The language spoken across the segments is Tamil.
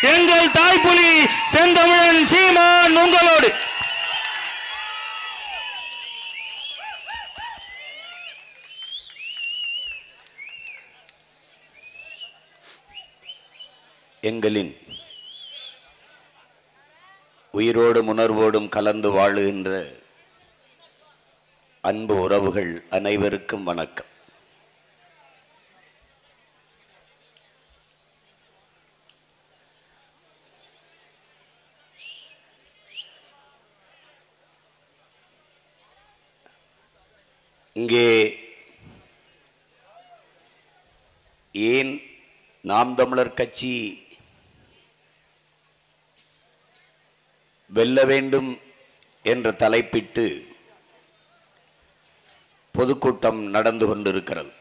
எங்கள் தாய்ப்புலி செந்தமிழன் சீமான் உங்களோடு. எங்களின் உயிரோடும் உணர்வோடும் கலந்து வாழுகின்ற அன்பு உறவுகள் அனைவருக்கும் வணக்கம். இங்கே ஏன் நாம் தமிழர் கட்சி வெல்ல வேண்டும் என்ற தலைப்பிட்டு பொதுக்கூட்டம் நடந்து கொண்டிருக்கிறது.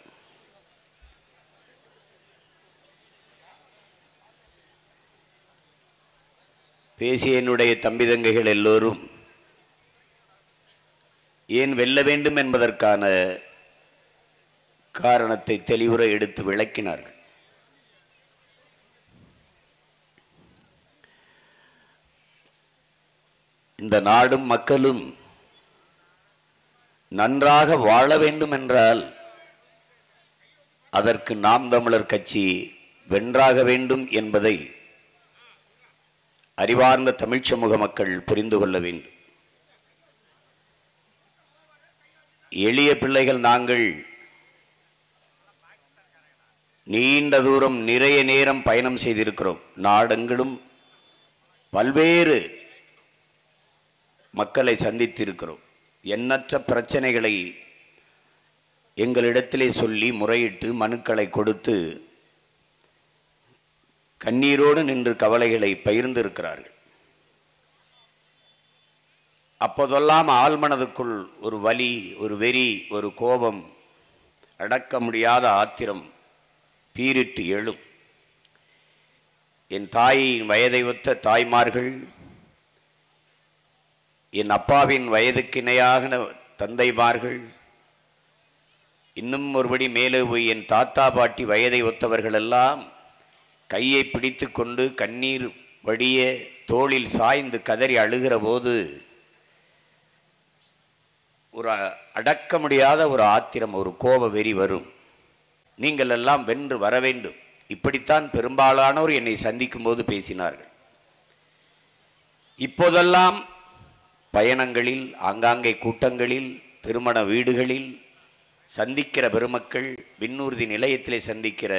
பேசிய என்னுடைய தம்பி தங்கைகள் எல்லோரும் ஏன் வெல்ல வேண்டும் என்பதற்கான காரணத்தை தெளிவுற எடுத்து விளக்கினார்கள். இந்த நாடும் மக்களும் நன்றாக வாழ வேண்டும் என்றால் அதற்கு நாம் தமிழர் கட்சி வென்றாக வேண்டும் என்பதை அறிவார்ந்த தமிழ் சமூக மக்கள் புரிந்து கொள்ள வேண்டும். எளிய பிள்ளைகள் நாங்கள் நீண்ட தூரம் நிறைய நேரம் பயணம் செய்திருக்கிறோம். நாடெங்கிலும் பல்வேறு மக்களை சந்தித்திருக்கிறோம். எண்ணற்ற பிரச்சனைகளை எங்களிடத்திலே சொல்லி முறையிட்டு மனுக்களை கொடுத்து கண்ணீரோடு நின்று கவலைகளை பகிர்ந்திருக்கிறார்கள். அப்போதெல்லாம் ஆழ்மனதுக்குள் ஒரு வலி, ஒரு வெறி, ஒரு கோபம், அடக்க முடியாத ஆத்திரம் பீரிட்டு எழும். என் தாயின் வயதை ஒத்த தாய்மார்கள், என் அப்பாவின் வயதுக்கு இணையாக தந்தைமார்கள், இன்னும் ஒருபடி மேலே போய் என் தாத்தா பாட்டி வயதை ஒத்தவர்களெல்லாம் கையை பிடித்து கொண்டு கண்ணீர் வடிய தோளில் சாய்ந்து கதறி அழுகிற போது ஒரு அடக்க முடியாத ஒரு ஆத்திரம், ஒரு கோப வெறி வரும். நீங்கள் எல்லாம் வென்று வர வேண்டும். இப்படித்தான் பெரும்பாலானோர் என்னை சந்திக்கும் போது பேசினார்கள். இப்போதெல்லாம் பயணங்களில், ஆங்காங்கே கூட்டங்களில், திருமண வீடுகளில் சந்திக்கிற பெருமக்கள், விண்ணூர்தி நிலையத்திலே சந்திக்கிற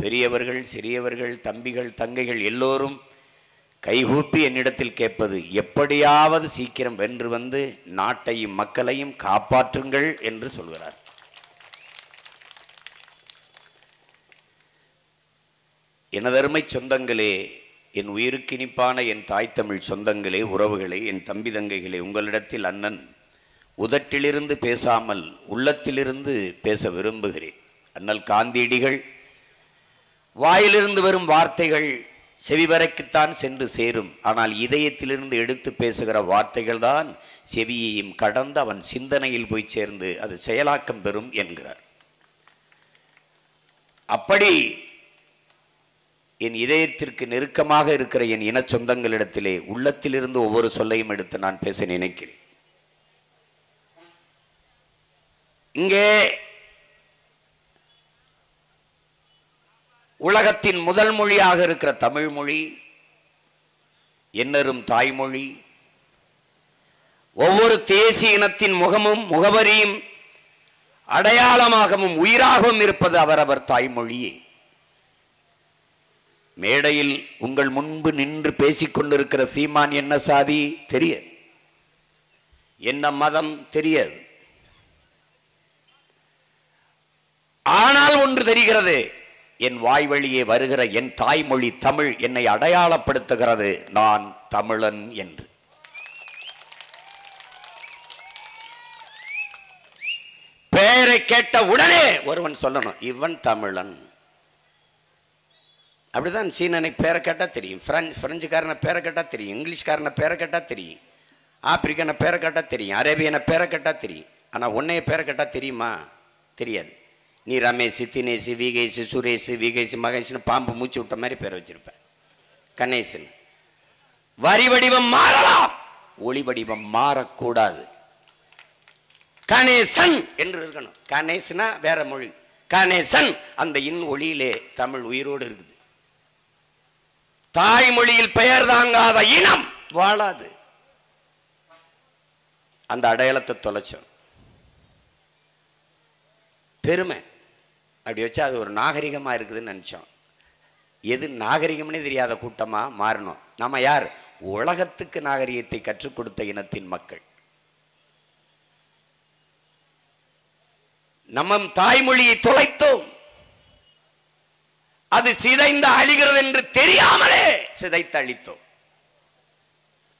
பெரியவர்கள், சிறியவர்கள், தம்பிகள், தங்கைகள் எல்லோரும் கைகூப்பி என்னிடத்தில் கேட்பது, எப்படியாவது சீக்கிரம் வென்று வந்து நாட்டையும் மக்களையும் காப்பாற்றுங்கள் என்று சொல்கிறார். எனதருமை சொந்தங்களே, என் உயிருக்கு இனிப்பான என் தாய் தமிழ் சொந்தங்களே, உறவுகளே, என் தம்பி தங்கைகளே, உங்களிடத்தில் அண்ணன் உதட்டிலிருந்து பேசாமல் உள்ளத்திலிருந்து பேச விரும்புகிறேன். அண்ணல் காந்தியடிகள் வாயிலிருந்து வரும் வார்த்தைகள் செவிவரைக்குத்தான் சென்று சேரும். ஆனால் இதயத்திலிருந்து எடுத்து பேசுகிற வார்த்தைகள் தான் செவியையும் கடந்து அவன் சிந்தனையில் போய் சேர்ந்து அது செயலாக்கம் பெறும் என்கிறார். அப்படி என் இதயத்திற்கு நெருக்கமாக இருக்கிற என் இன சொந்தங்களிடத்திலே உள்ளத்திலிருந்து ஒவ்வொரு சொல்லையும் எடுத்து நான் பேச நினைக்கிறேன். இங்கே உலகத்தின் முதல் மொழியாக இருக்கிற தமிழ் மொழி, என்னரும் தாய்மொழி, ஒவ்வொரு தேசிய இனத்தின் முகமும் முகவரியும் அடையாளமாகவும் உயிராகவும் இருப்பது அவரவர் தாய்மொழியே. மேடையில் உங்கள் முன்பு நின்று பேசிக்கொண்டிருக்கிற சீமான் என்ன சாதி தெரியாது, என்ன மதம் தெரியாது. ஆனால் ஒன்று தெரிகிறது, என் வாய் வழியே வருகிற என் தாய்மொழி தமிழ் என்னை அடையாளப்படுத்துகிறது, நான் தமிழன் என்று. பெயரை கேட்ட உடனே ஒருவன் சொல்லணும், இவன் தமிழன். அப்படிதான் சீனனை பேரை கேட்டால் தெரியும், பிரெஞ்சுக்காரனை பேரை கேட்டால் தெரியும், இங்கிலீஷ்காரனை பேரை கேட்டால் தெரியும், ஆப்பிரிக்கனை பேரை கேட்டால் தெரியும், அரேபியனை பேரை கேட்டால் தெரியும். ஆனால் உன்னைய பேரை கேட்டால் தெரியுமா? தெரியாது. நீ ரமேஷ், தினேஷ், விகேஷ், சுரேஷ், விகேஷ், மகேஷ்னு பாம்பு மூச்சு விட்ட மாதிரி பேரை வச்சிருப்ப. கணேசன். வரி வடிவம் மாறலாம், ஒளி வடிவம் மாறக்கூடாது. கணேசன் என்று இருக்கணும். கணேசனா வேற மொழி, கணேசன் அந்த இன் ஒளியிலே தமிழ் உயிரோடு இருக்குது. தாய்மொழியில் பெயர் தாங்காத இனம் வாழாது. அந்த அடையாளத்தை தொலைச்சோம். பெருமை அப்படி வச்சா அது ஒரு நாகரிகமா இருக்குதுன்னு நினைச்சோம். எது நாகரிகம்னே தெரியாத கூட்டமா மாறணும். நம்ம யார்? உலகத்துக்கு நாகரிகத்தை கற்றுக் கொடுத்த இனத்தின் மக்கள். நம்ம தாய்மொழியை தொலைத்தோம். அது சிதைந்து அழிகிறது என்று தெரியாமலே சிதைத்து அழித்தோம்.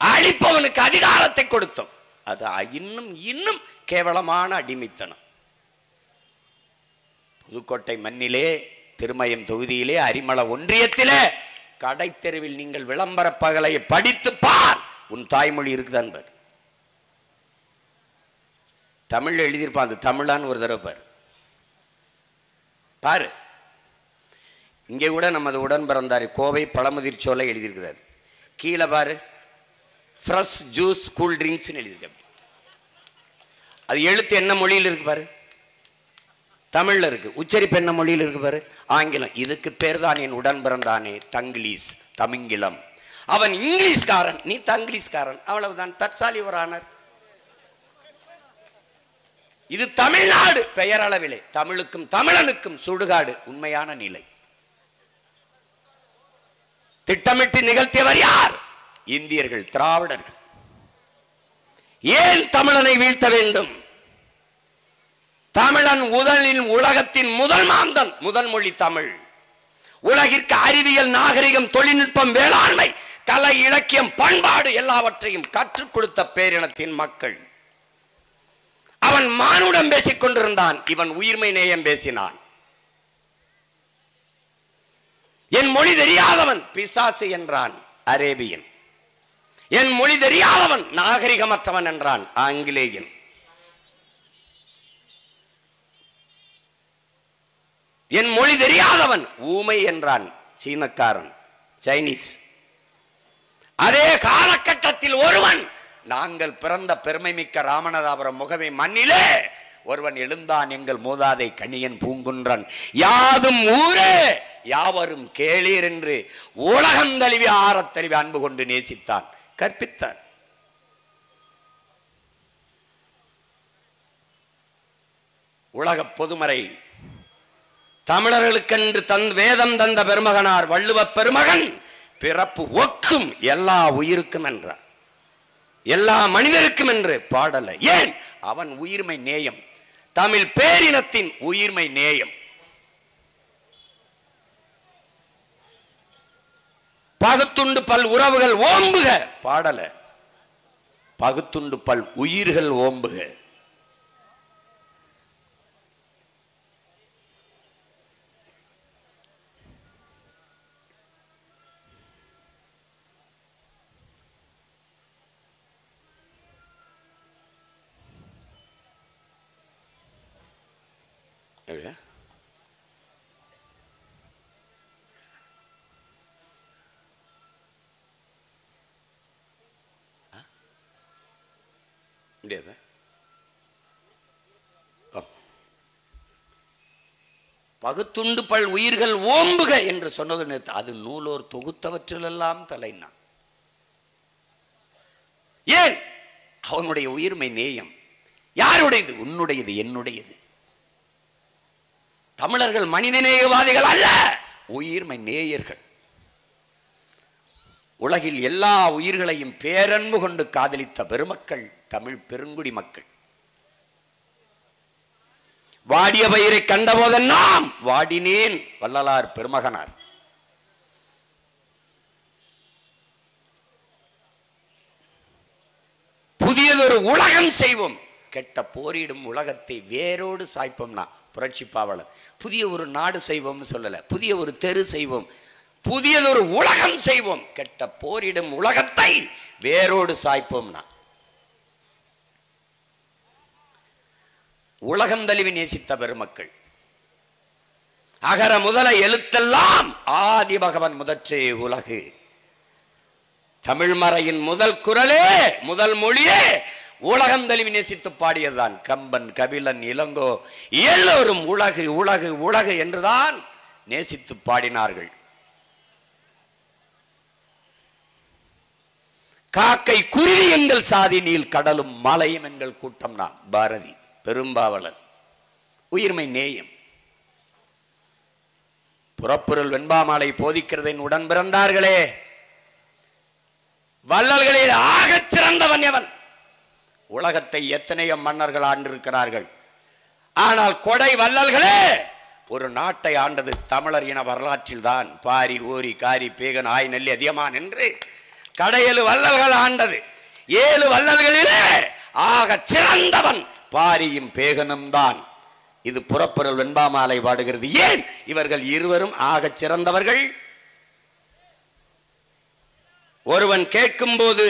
அழிப்பவனுக்கு அதிகாரத்தை கொடுத்தோம். அது இன்னும் இன்னும் கேவலமான அடிமைத்தனம். புதுக்கோட்டை மண்ணிலே, திருமயம் தொகுதியிலே, அரிமள ஒன்றியத்திலே கடை தெருவில் நீங்கள் விளம்பர பகலையை படித்து பார், உன் தாய்மொழி இருக்குதான் பார். தமிழ் எழுதியிருப்பான், அது தமிழான்னு ஒரு தடவை பாரு பாரு. இங்கே கூட நமது உடன் பிறந்தார் கோவை பழமுதிர் சோலை எழுதியிருக்கிறார். கீழே பாரு, ஃப்ரெஷ் ஜூஸ் கூல் ட்ரிங்க்ஸ் எழுதியிருக்க. அது எழுத்து என்ன மொழியில் இருக்கு பாரு? தமிழ்ல இருக்கு. உச்சரிப்பு என்ன மொழியில் இருக்கு பாரு? ஆங்கிலம். இதுக்கு பேர் தான் என் உடன் பிறந்தானே தங்கிலீஷ், தமிங்கிலம். அவன் இங்கிலீஷ்காரன், நீ தங்கிலீஷ்காரன், அவ்வளவுதான். தற்சாலி ஒரு ஆனர். இது தமிழ்நாடு பெயரளவிலே. தமிழுக்கும் தமிழனுக்கும் சுடுகாடு உண்மையான நிலை. திட்டமிட்டு நிகழ்த்தியவர் யார்? இந்தியர்கள், திராவிடர்கள். ஏன் தமிழனை வீழ்த்த வேண்டும்? தமிழன் முதலில் உலகத்தின் முதல் மாந்தன், முதல் மொழி தமிழ். உலகிற்கு அறிவியல், நாகரிகம், தொழில்நுட்பம், வேளாண்மை, கலை, இலக்கியம், பண்பாடு எல்லாவற்றையும் கற்றுக் கொடுத்த பேரினத்தின் மக்கள். அவன் மானுடம் பேசிக் கொண்டிருந்தான், இவன் உயிர்மை நேயம் பேசினான். என் மொழி தெரியாதவன் பிசாசு என்றான் அரேபியன். என் மொழி தெரியாதவன் நாகரிகமற்றவன் என்றான் ஆங்கிலேயன். என் மொழி தெரியாதவன் ஊமை என்றான் சீனக்காரன், சைனீஸ். அதே காலகட்டத்தில் ஒருவன், நாங்கள் பிறந்த பெருமை மிக்க ராமநாதபுரம் முகவை மண்ணிலே ஒருவன் எழுந்தான், எங்கள் மூதாதை கணியன் பூங்குன்றன். யாதும் ஊரே யாவரும் கேளீர் என்று உலகம் தழுவி ஆறத் தழுவி அன்பு கொண்டு நேசித்தான், கற்பித்தான். உலக பொதுமறை தமிழர்களுக்கென்று வேதம் தந்த பெருமகனார் வள்ளுவ பெருமகன் பிறப்பு ஒக்கும் எல்லா உயிருக்கும் என்றார், எல்லா மனிதருக்கும் என்று பாடல. ஏன்? அவன் உயிர்மை நேயம், தமிழ் பேரினத்தின் உயிர்மை நேயம். பகுத்துண்டு பல் உறவுகள் ஓம்புக பாடல, பகுத்துண்டு பல் உயிர்கள் ஓம்புக. பகுத்துண்டு பல் உயிர்கள் ஓம்புக என்று சொன்னது அது நூலோர் தொகுத்தவற்றிலெல்லாம் தலைனா. ஏன்? அவனுடைய உயிர்மை நேயம். யாருடையது? உன்னுடையது, என்னுடையது. தமிழர்கள் மனிதநேயவாதிகள் அல்ல, உயிர்மை நேயர்கள். உலகில் எல்லா உயிர்களையும் பேரன்பு கொண்டு காதலித்த பெருமக்கள் தமிழ் பெருங்குடி மக்கள். வாடிய பயிரை கண்டபோதெல்லாம் வாடினேன் வள்ளலார் பெருமகனார். புதியதொரு உலகம் செய்வோம், கெட்ட போரிடும் உலகத்தை வேரோடு சாய்ப்போம்னா புரட்சி பாவலர். புதிய ஒரு நாடு செய்வோம் சொல்லல, புதிய ஒரு தெரு செய்வோம், புதியதொரு உலகம் செய்வோம், கெட்ட போரிடும் உலகத்தை வேரோடு சாய்ப்போம்னா. உலகம் தழுவி நேசித்த பெருமக்கள். அகர முதல எழுத்தெல்லாம் ஆதி பகவன் முதற்றே உலகு. தமிழ் மறையின் முதல் குரலே, முதல் மொழியே உலகம் தழுவி நேசித்து பாடியதுதான். கம்பன், கபிலன், இளங்கோ எல்லோரும் உலகு உலகு உலகு என்றுதான் நேசித்து பாடினார்கள். காக்கை குருவி எங்கள் சாதி, நீல் கடலும் மலையும் எங்கள் கூட்டம். நாம் பாரதி, பெரும்பாவலன், உயிர்மை நேயம். புறப்பொருள் வெண்பாமாலை போதிக்கிறது. உடன் பிறந்தார்களே, வள்ளல்களில் ஆகச் சிறந்தவன் எவன்? உலகத்தை எத்தனையோ மன்னர்கள் ஆண்டிருக்கிறார்கள். ஆனால் கொடை வள்ளல்களே ஒரு நாட்டை ஆண்டது தமிழர் இன வரலாற்றில் தான். பாரி, ஓரி, காரி, பேகன், ஆய், நெல்லி, அதியமான் என்று கடையேழு வள்ளல்கள் ஆண்டது. 7 வள்ளல்களிலே ஆக சிறந்தவன் பாரியும் பேகனும் தான். இது புறப்பொருள் வெண்பாமாலை பாடுகிறது. ஏன் இவர்கள் இருவரும் ஆக சிறந்தவர்கள்? ஒருவன் கேட்கும் போது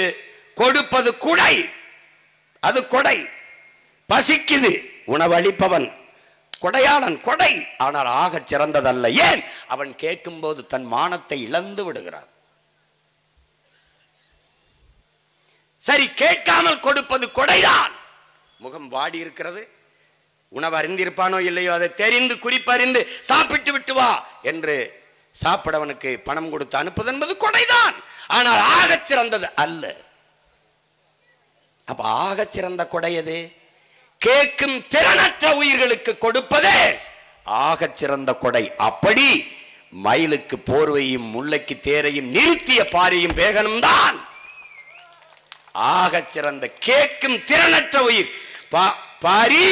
கொடுப்பது குடை, அது கொடை. பசிக்குது, உணவளிப்பவன் கொடையாளன், கொடை. ஆனால் ஆக சிறந்ததல்ல. ஏன்? அவன் கேட்கும் போது தன் மானத்தை இழந்து விடுகிறான். சரி, கேட்காமல் கொடுப்பது கொடைதான். முகம் வாடி இருக்கிறது, உணவு அறிந்திருப்பானோ இல்லையோ அதை தெரிந்து குறிப்பறிந்து சாப்பிட்டு விட்டு வா என்று சாப்பிடவனுக்கு பணம் கொடுத்து அனுப்புவது என்பது கொடைதான். ஆனால் ஆகச் சிறந்தது அல்ல. அப்ப ஆகச் சிறந்த கொடை எது? கேட்கும் திறனற்ற உயிர்களுக்கு கொடுப்பதே ஆகச் சிறந்த கொடை. அப்படி மயிலுக்கு போர்வையும் முல்லைக்கு தேரையும் நிறுத்திய பாரியும் பேகனும் தான் ஆகச் சிறந்த. கேட்கும் திறனற்ற உயிர். பாரி,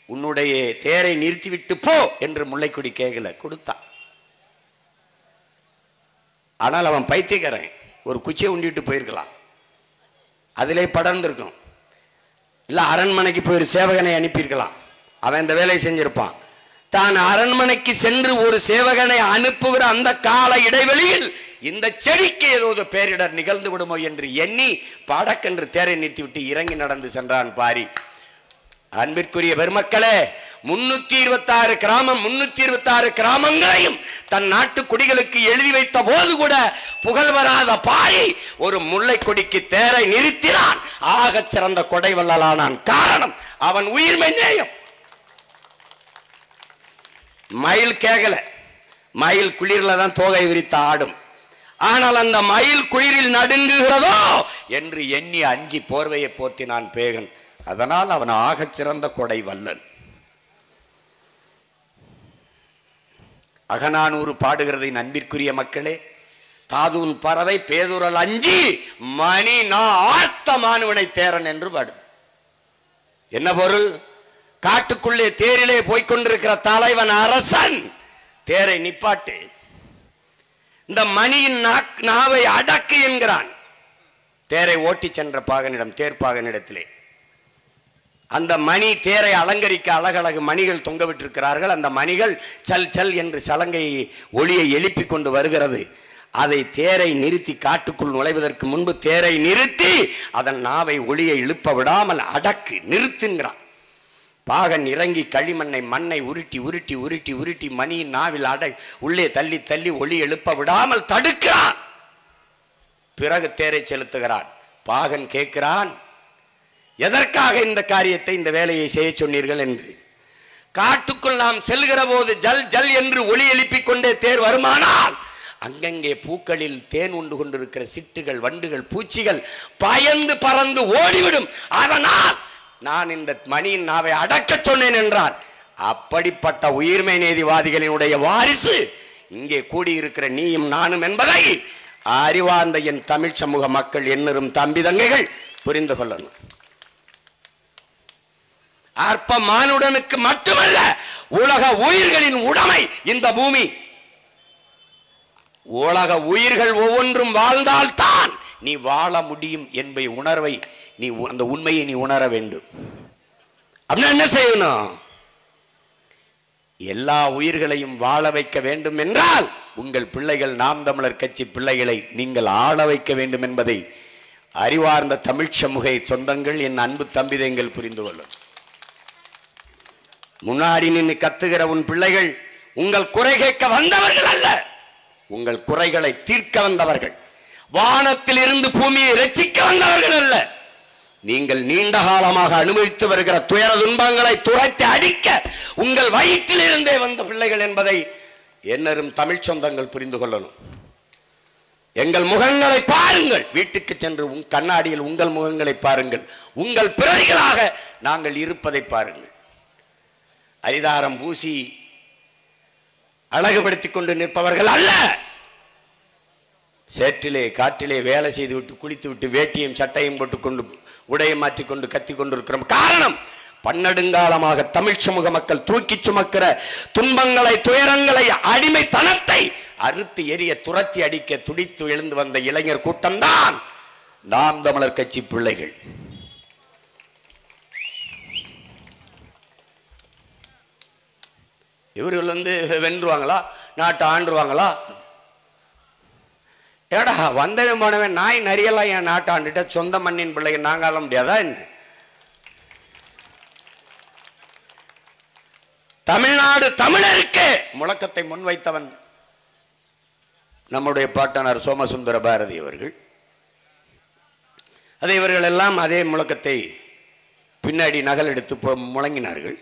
உன்னுடைய தேரை நிறுத்திவிட்டு போ என்று முல்லைக்குடி கேட்கல, கொடுத்தான். ஆனால் அவன் பைத்தியக்காரன், ஒரு குச்சியை உண்டிட்டு போயிருக்கலாம், அதிலே படர்ந்திருக்கும். இல்லை அரண்மனைக்கு போய் ஒரு சேவகனை அனுப்பியிருக்கலாம், அவன் இந்த வேலையை செஞ்சிருப்பான். தான் அரண்மனைக்கு சென்று ஒரு சேவகனை அனுப்புகிற அந்த கால இடைவெளியில் இந்த செடிக்கு ஏதோ பேரிடர் நிகழ்ந்து விடுமோ என்று எண்ணி படக்கென்று தேரை நிறுத்திவிட்டு இறங்கி நடந்து சென்றான் பாரி. அன்பிற்குரிய பெருமக்களே, 326 கிராமம், 326 கிராமங்களையும் தன் நாட்டு குடிகளுக்கு எழுதி வைத்த போது கூட புகழ் வராத பாரி ஒரு முல்லை கொடிக்கு தேரை நிறுத்தினான். ஆகச் சிறந்த கொடை வள்ளலானான். காரணம், அவன் உயிர்மை நேயம். மயில் கேகல, மயில் குளிர்ல தான் தோகை விரித்த ஆடும். ஆனால் அந்த மயில் குளிரில் நடுங்குகிறதோ என்று எண்ணி அஞ்சி போர்வையை போர்த்தினான் பேகன். அதனால் அவன் ஆகச் சிறந்த கொடை வல்லன். அகநானூறு பாடுகிறது. அன்பிற்குரிய மக்களே, தாதூன் பறவை பேதுரல் அஞ்சி மணி நான் ஆர்த்த மானுவனை தேரன் என்று பாடுது. என்ன பொருள்? காட்டுக்குள்ளே தேரிலே போய்கொண்டிருக்கிற தலைவன் அரசன் தேரை நிப்பாட்டு, இந்த மணியின் நாவை அடக்கு என்கிறான். தேரை ஓட்டி சென்ற பாகனிடம், தேர்ப்பாகனிடத்திலே அந்த மணி தேரை அலங்கரிக்க அழகழகு மணிகள் தொங்க விட்டிருக்கிறார்கள். அந்த மணிகள் சல் சல் என்று சலங்கை ஒளியை எழுப்பி கொண்டு வருகிறது. அதை தேரை நிறுத்தி காட்டுக்குள் நுழைவதற்கு முன்பு தேரை நிறுத்தி அதன் நாவை ஒளியை எழுப்ப விடாமல் அடக்கு, நிறுத்துங்கிறான். பாகன் இறங்கி களிமண்ணை மண்ணை உருட்டி உருட்டி உருட்டி உருட்டி மணியின் நாவில் உள்ளே தள்ளி தள்ளி ஒளி எழுப்ப விடாமல் தடுக்கிறான். பிறகு தேரை செலுத்துகிறான். பாகன் கேட்கிறான், எதற்காக இந்த காரியத்தை, இந்த வேலையை செய்ய சொன்னீர்கள் என்று. காட்டுக்குள் நாம் செல்கிற போது ஜல் ஜல் என்று ஒளி எழுப்பிக் கொண்டே தேர் வருமானால் அங்கங்கே பூக்களில் தேன் உண்டு கொண்டிருக்கிற சிட்டுகள், வண்டுகள், பூச்சிகள் பயந்து பறந்து ஓடிவிடும். அதனால் நான் இந்த மணியின் நாவை அடக்க சொன்னேன் என்றான். அப்படிப்பட்ட உயிர்மை நீதிவாதிகளினுடைய வாரிசு இங்கே கூடியிருக்கிற நீயும் நானும் என்பதை அறிவார்ந்த என் தமிழ் சமூக மக்கள், என்னரும் தம்பி தங்கைகள் புரிந்து கொள்ளணும். அற்ப மானுடனுக்கு மட்டுமல்ல, உலக உயிர்களின் உடைமை இந்த பூமி. உலக உயிர்கள் ஒவ்வொன்றும் வாழ்ந்தால்தான் நீ வாழ முடியும் என்பதை உணர்வை நீ, அந்த உண்மையை நீ உணர வேண்டும். அப்படின்னா என்ன செய்யணும்? எல்லா உயிர்களையும் வாழ வைக்க வேண்டும் என்றால் உங்கள் பிள்ளைகள், நாம் தமிழர் கட்சி பிள்ளைகளை நீங்கள் ஆள வைக்க வேண்டும் என்பதை அறிவார்ந்த தமிழ் சமூக சொந்தங்கள், என் அன்பு தம்பிதைங்கள் புரிந்து கொள்ளும். முன்னாடி நின்று கத்துகிற உன் பிள்ளைகள் உங்கள் குறை கேட்க வந்தவர்கள் அல்ல, உங்கள் குறைகளை தீர்க்க வந்தவர்கள். வானத்தில் இருந்து பூமியை ரட்சிக்க வந்தவர்கள் அல்ல. நீங்கள் நீண்ட காலமாக அனுபவித்து வருகிற துயர துன்பங்களை துரைத்து அடிக்க உங்கள் வயிற்றில் இருந்தே வந்த பிள்ளைகள் என்பதை என்னரும் தமிழ் சொந்தங்கள் புரிந்து கொள்ளணும். எங்கள் முகங்களை பாருங்கள், வீட்டுக்கு சென்று கண்ணாடியில் உங்கள் முகங்களை பாருங்கள், உங்கள் பிறவிகளாக நாங்கள் இருப்பதை பாருங்கள். அரிதாரம் பூசி அழகுபடுத்திக் கொண்டு நிற்பவர்கள் அல்ல. சேற்றிலே காற்றிலே வேலை செய்து விட்டு குளித்து விட்டு வேட்டியும் சட்டையும் போட்டுக்கொண்டு உடையை மாற்றிக்கொண்டு கத்தி கொண்டிருக்கிறோம். காரணம், பன்னெடுங்காலமாக தமிழ் சமூக மக்கள் தூக்கி சுமக்கிற துன்பங்களை, துயரங்களை, அடிமைத்தனத்தை அறுத்து எரிய துரத்தி அடிக்க துடித்து எழுந்து வந்த இளைஞர் கூட்டம்தான் நாம் தமிழர் கட்சி பிள்ளைகள். இவர்கள் வென்றுவாங்களா, நாட்டை ஆண்டுருவாங்களா? ஏடா வந்தவன் போனவன் நாய் நரியெல்லாம் என் நாட்டை ஆண்டுட்ட சொந்த மண்ணின் பிள்ளைங்க நாங்கால முடியாதா என்ன? தமிழ்நாடு தமிழருக்கு முழக்கத்தை முன்வைத்தவன் நம்முடைய பாட்டனார் சோமசுந்தர பாரதி அவர்கள். அதை இவர்கள் எல்லாம் அதே முழக்கத்தை பின்னாடி நகல் எடுத்து முழங்கினார்கள்.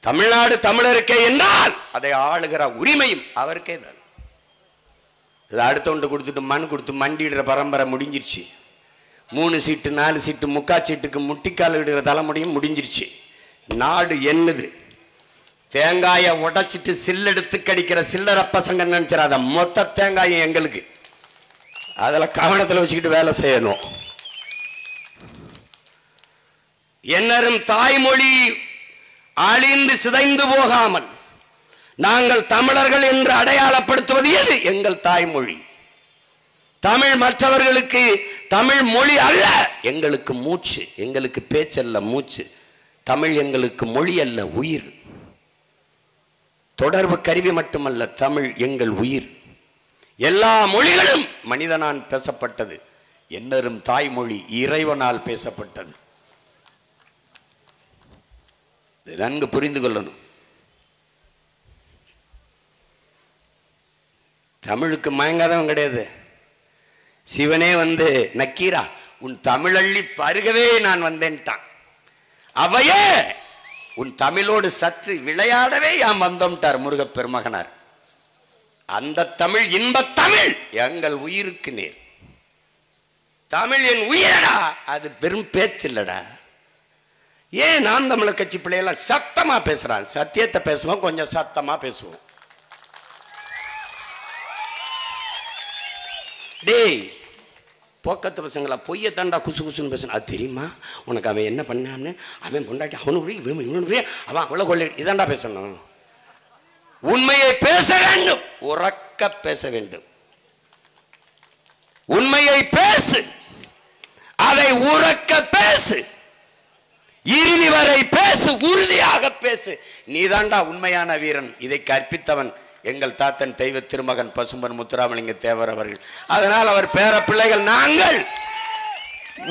தமிழ்நாடு தமிழருக்கே என்றால் அதை ஆளுகிற உரிமையும் அவருக்கே தான். அடுத்தவன்ட்டு கொடுத்துட்டு மண் கொடுத்து மண்டிடுற பரம்பரை முடிஞ்சிருச்சு. 3 சீட்டு 4 சீட்டு முக்கா சீட்டுக்கு முட்டிக்கால் இடுகிற தலைமுடியும் முடிஞ்சிருச்சு. நாடு என்னது? தேங்காயை உடைச்சிட்டு சில்லெடுத்து கடிக்கிற சில்லற பசங்க நினைச்சிடாத, மொத்த தேங்காயும் எங்களுக்கு. அதில் கவனத்தில் வச்சுக்கிட்டு வேலை செய்யணும். என்னரும் தாய்மொழி அழிந்து சிதைந்து போகாமல் நாங்கள் தமிழர்கள் என்று அடையாளப்படுத்துவது எது? எங்கள் தாய்மொழி. தமிழ் மற்றவர்களுக்கு தமிழ் மொழி அல்ல, எங்களுக்கு மூச்சு, எங்களுக்கு பேச்சல்ல மூச்சு. தமிழ் எங்களுக்கு மொழி அல்ல, உயிர். தொடர்பு கருவி மட்டுமல்ல, தமிழ் எங்கள் உயிர். எல்லா மொழிகளும் மனிதனால் பேசப்பட்டது, என்னரும் தாய்மொழி இறைவனால் பேசப்பட்டது. நன்கு புரிந்து கொள்ளணும். தமிழுக்கு மயங்காதவன் கிடையாது. சிவனே நக்கீரா உன் தமிழள்ளி பருகவே நான் வந்தேன்ட்டான். அவையே உன் தமிழோடு சற்று விளையாடவே யாம் வந்தோம்ட்டார் முருகப்பெருமகனார். அந்த தமிழ் இன்பத் தமிழ் எங்கள் உயிருக்கு நேர். தமிழ் என் உயிரடா, அது பெரும் பேச்சு இல்லடா. ஏன் நாம் தமிழர் கட்சி பிள்ளையெல்லாம் சத்தமா பேசுறான்? சத்தியத்தை பேசுவோம், கொஞ்சம் சத்தமா பேசுவோம். டேய் போக்கத்து பசங்களா, பொய்ய தாண்டா குசு குசுன்னு பேசணும். அது தெரியுமா உனக்கு? அவன் என்ன பண்ணான்னு, அவன் பொண்டாட்டி அவனு அவன் அவ்வளோ கொள்ளை, இதாண்டா பேசணும். உண்மையை பேச வேண்டும், உறக்க பேச வேண்டும். உண்மையை பேசு, அதை உறக்க பேசு, இறுதி வரை பேசு, உறுதியாக பேசு. நீதாண்டா உண்மையான வீரன். இதை கற்பித்தவன் எங்கள் தாத்தன் தெய்வ திருமகன் பசும்பன் முத்துராமலிங்க தேவர் அவர்கள். அதனால் அவர் பேர பிள்ளைகள் நாங்கள்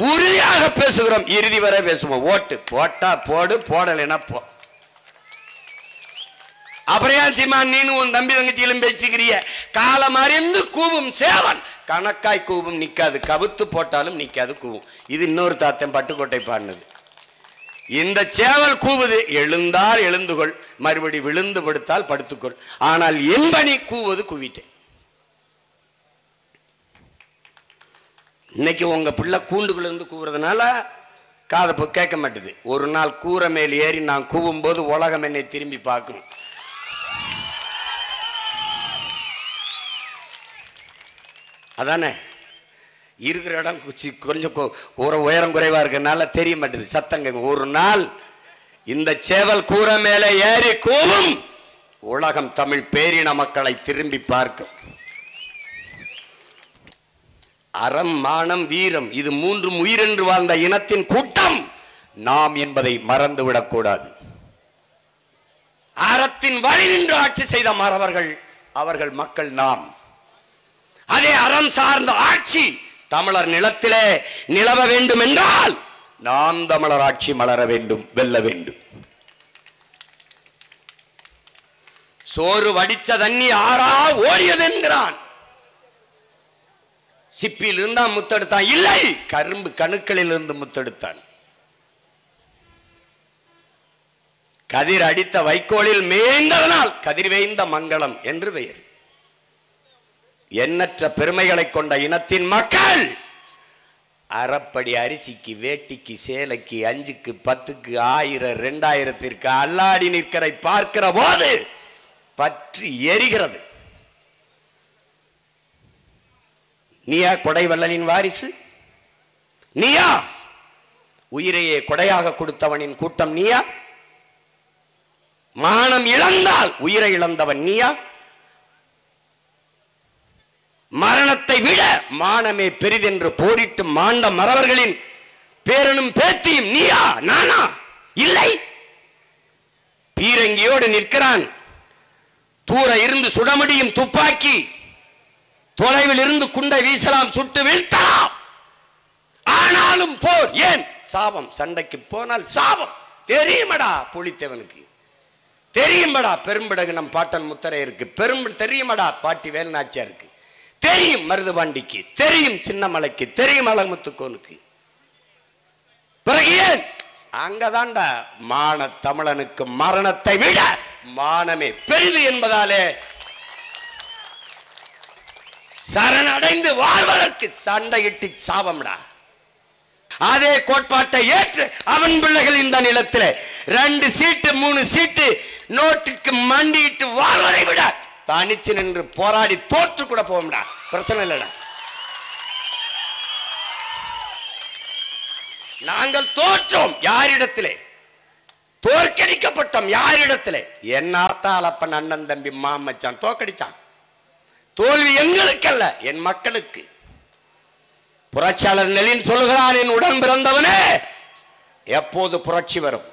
உறுதியாக பேசுகிறோம், இறுதி வரை பேசுவோம். ஓட்டு போட்டா போடு, போடலைன்னா போ. அப்புறம் சீமான் நீனும் உன் தம்பி தங்கச்சியிலும் பேசிக்கிறிய? காலம் அறிந்து கூவும் சேவன் கணக்காய் கூவும் நிக்காது, கவுத்து போட்டாலும் நிக்காது கூவும். இது இன்னொரு தாத்தன் பட்டுக்கோட்டை பாடினது. இந்த சேவல் கூவுது, எழுந்தால் எழுந்துகொள், மறுபடி விழுந்து படுத்தால் படுத்துக்கொள், ஆனால் என்பனி கூவது குவிட்டேன். இன்னைக்கு உங்க பிள்ளை கூண்டுக்குள்ள இருந்து கூவுறதுனால காதை கேட்க மாட்டுது. ஒரு நாள் கூரை மேல் ஏறி நான் கூவும் போது உலகம் என்னை திரும்பி பார்க்கணும். அதானே இருக்கிற இடம் கொஞ்சம் உயரம் குறைவா இருக்கிறதுனால தெரிய மாட்டேது சத்தங்க. ஒரு நாள் இந்த சேவல் கூரை மேலே ஏறி கூவும், உலகம் தமிழ் பேரின மக்களை திரும்பி பார்க்கும். அறம், மானம், வீரம், இது 3 உயிரென்று வாழ்ந்த இனத்தின் கூட்டம் நாம் என்பதை மறந்துவிடக் கூடாது. அறத்தின் வழி நின்று ஆட்சி செய்த மறவர்கள் அவர்கள் மக்கள் நாம். அதே அறம் சார்ந்த ஆட்சி தமிழர் நிலத்திலே நிலவ வேண்டும் என்றால் நாம் தமிழர் ஆட்சி மலர வேண்டும், வெல்ல வேண்டும். சோறு வடிச்ச தண்ணி ஆறா ஓடியது என்கிறான். சிப்பியில் இருந்தா முத்தெடுத்தான்? இல்லை, கரும்பு கணுக்களில் இருந்து முத்தெடுத்தான். கதிர் அடித்த வைக்கோலில் மேய்ந்ததனால் கதிர் வேய்ந்த மங்களம் என்று பெயர். எண்ணற்ற பெருமைகளை கொண்ட இனத்தின் மக்கள் அறப்படி அரிசிக்கு, வேட்டிக்கு, சேலைக்கு, 5க்கு, 10க்கு, 1000, 2000ற்கு அல்லாடி நிற்கரை பார்க்கிற போது பற்றி எரிகிறது. நீயா கொடைவள்ளலின் வாரிசு? நீயா உயிரையே கொடையாக கொடுத்தவனின் கூட்டம்? நீயா மானம் இழந்தால் உயிரை இழந்தவன்? நீயா மரணத்தை விட மானமே பெரிதென்று போரிட்டு மாண்ட மறவர்களின் பேரனும் பேத்தியும் நீயா? நானா? இல்லை. பீரங்கியோடு நிற்கிறான். தூர இருந்து சுட முடியும் துப்பாக்கி, தொலைவில் இருந்து குண்டை வீசலாம், சுட்டு வீழ்த்தலாம். ஆனாலும் போர் ஏன்? சாபம். சண்டைக்கு போனால் சாபம். தெரியுமடா புலித்தேவனுக்கு, தெரியுமடா பெரும்பிடகு நம் பாட்டன் முத்தரையருக்கு, தெரியுமடா பாட்டி வேலுநாச்சியாருக்கு, தெரியும் மருதுபாண்டிக்கு, தெரியும் சின்னமலைக்கு, தெரியும் அழகுமுத்துக்கோனுக்கு. பிறகு ஏன்? அங்கதான்டா மான தமிழனுக்கு மரணத்தை விட மானமே பெரிது என்பதாலே சரணடைந்து வாழ்வதற்கு சண்டையிட்டு சாபம்டா. அதே கோட்பாட்டை ஏற்று அவன் பிள்ளைகள் இந்த நிலத்தில் 2 சீட்டு 3 சீட்டு நோட்டுக்கு மண்டிட்டு வாழ்வதை விட தனிச்சு நின்று போராடி தோற்று கூட போகும்டா. பிரச்சனை இல்லடா. நாங்கள் தோற்றோம் யாரிடத்திலே? தோற்கடிக்கப்பட்டோம் யாரிடத்திலே? என் ஆத்தாளப்பன், அண்ணன், தம்பி, மாமச்சான் தோற்கடிச்சான். தோல்வி எங்களுக்கல்ல, என் மக்களுக்கு. புரட்சியாளர் லெனின் சொல்கிறான், என் உடன் பிறந்தவனே, எப்போது புரட்சி வரும்?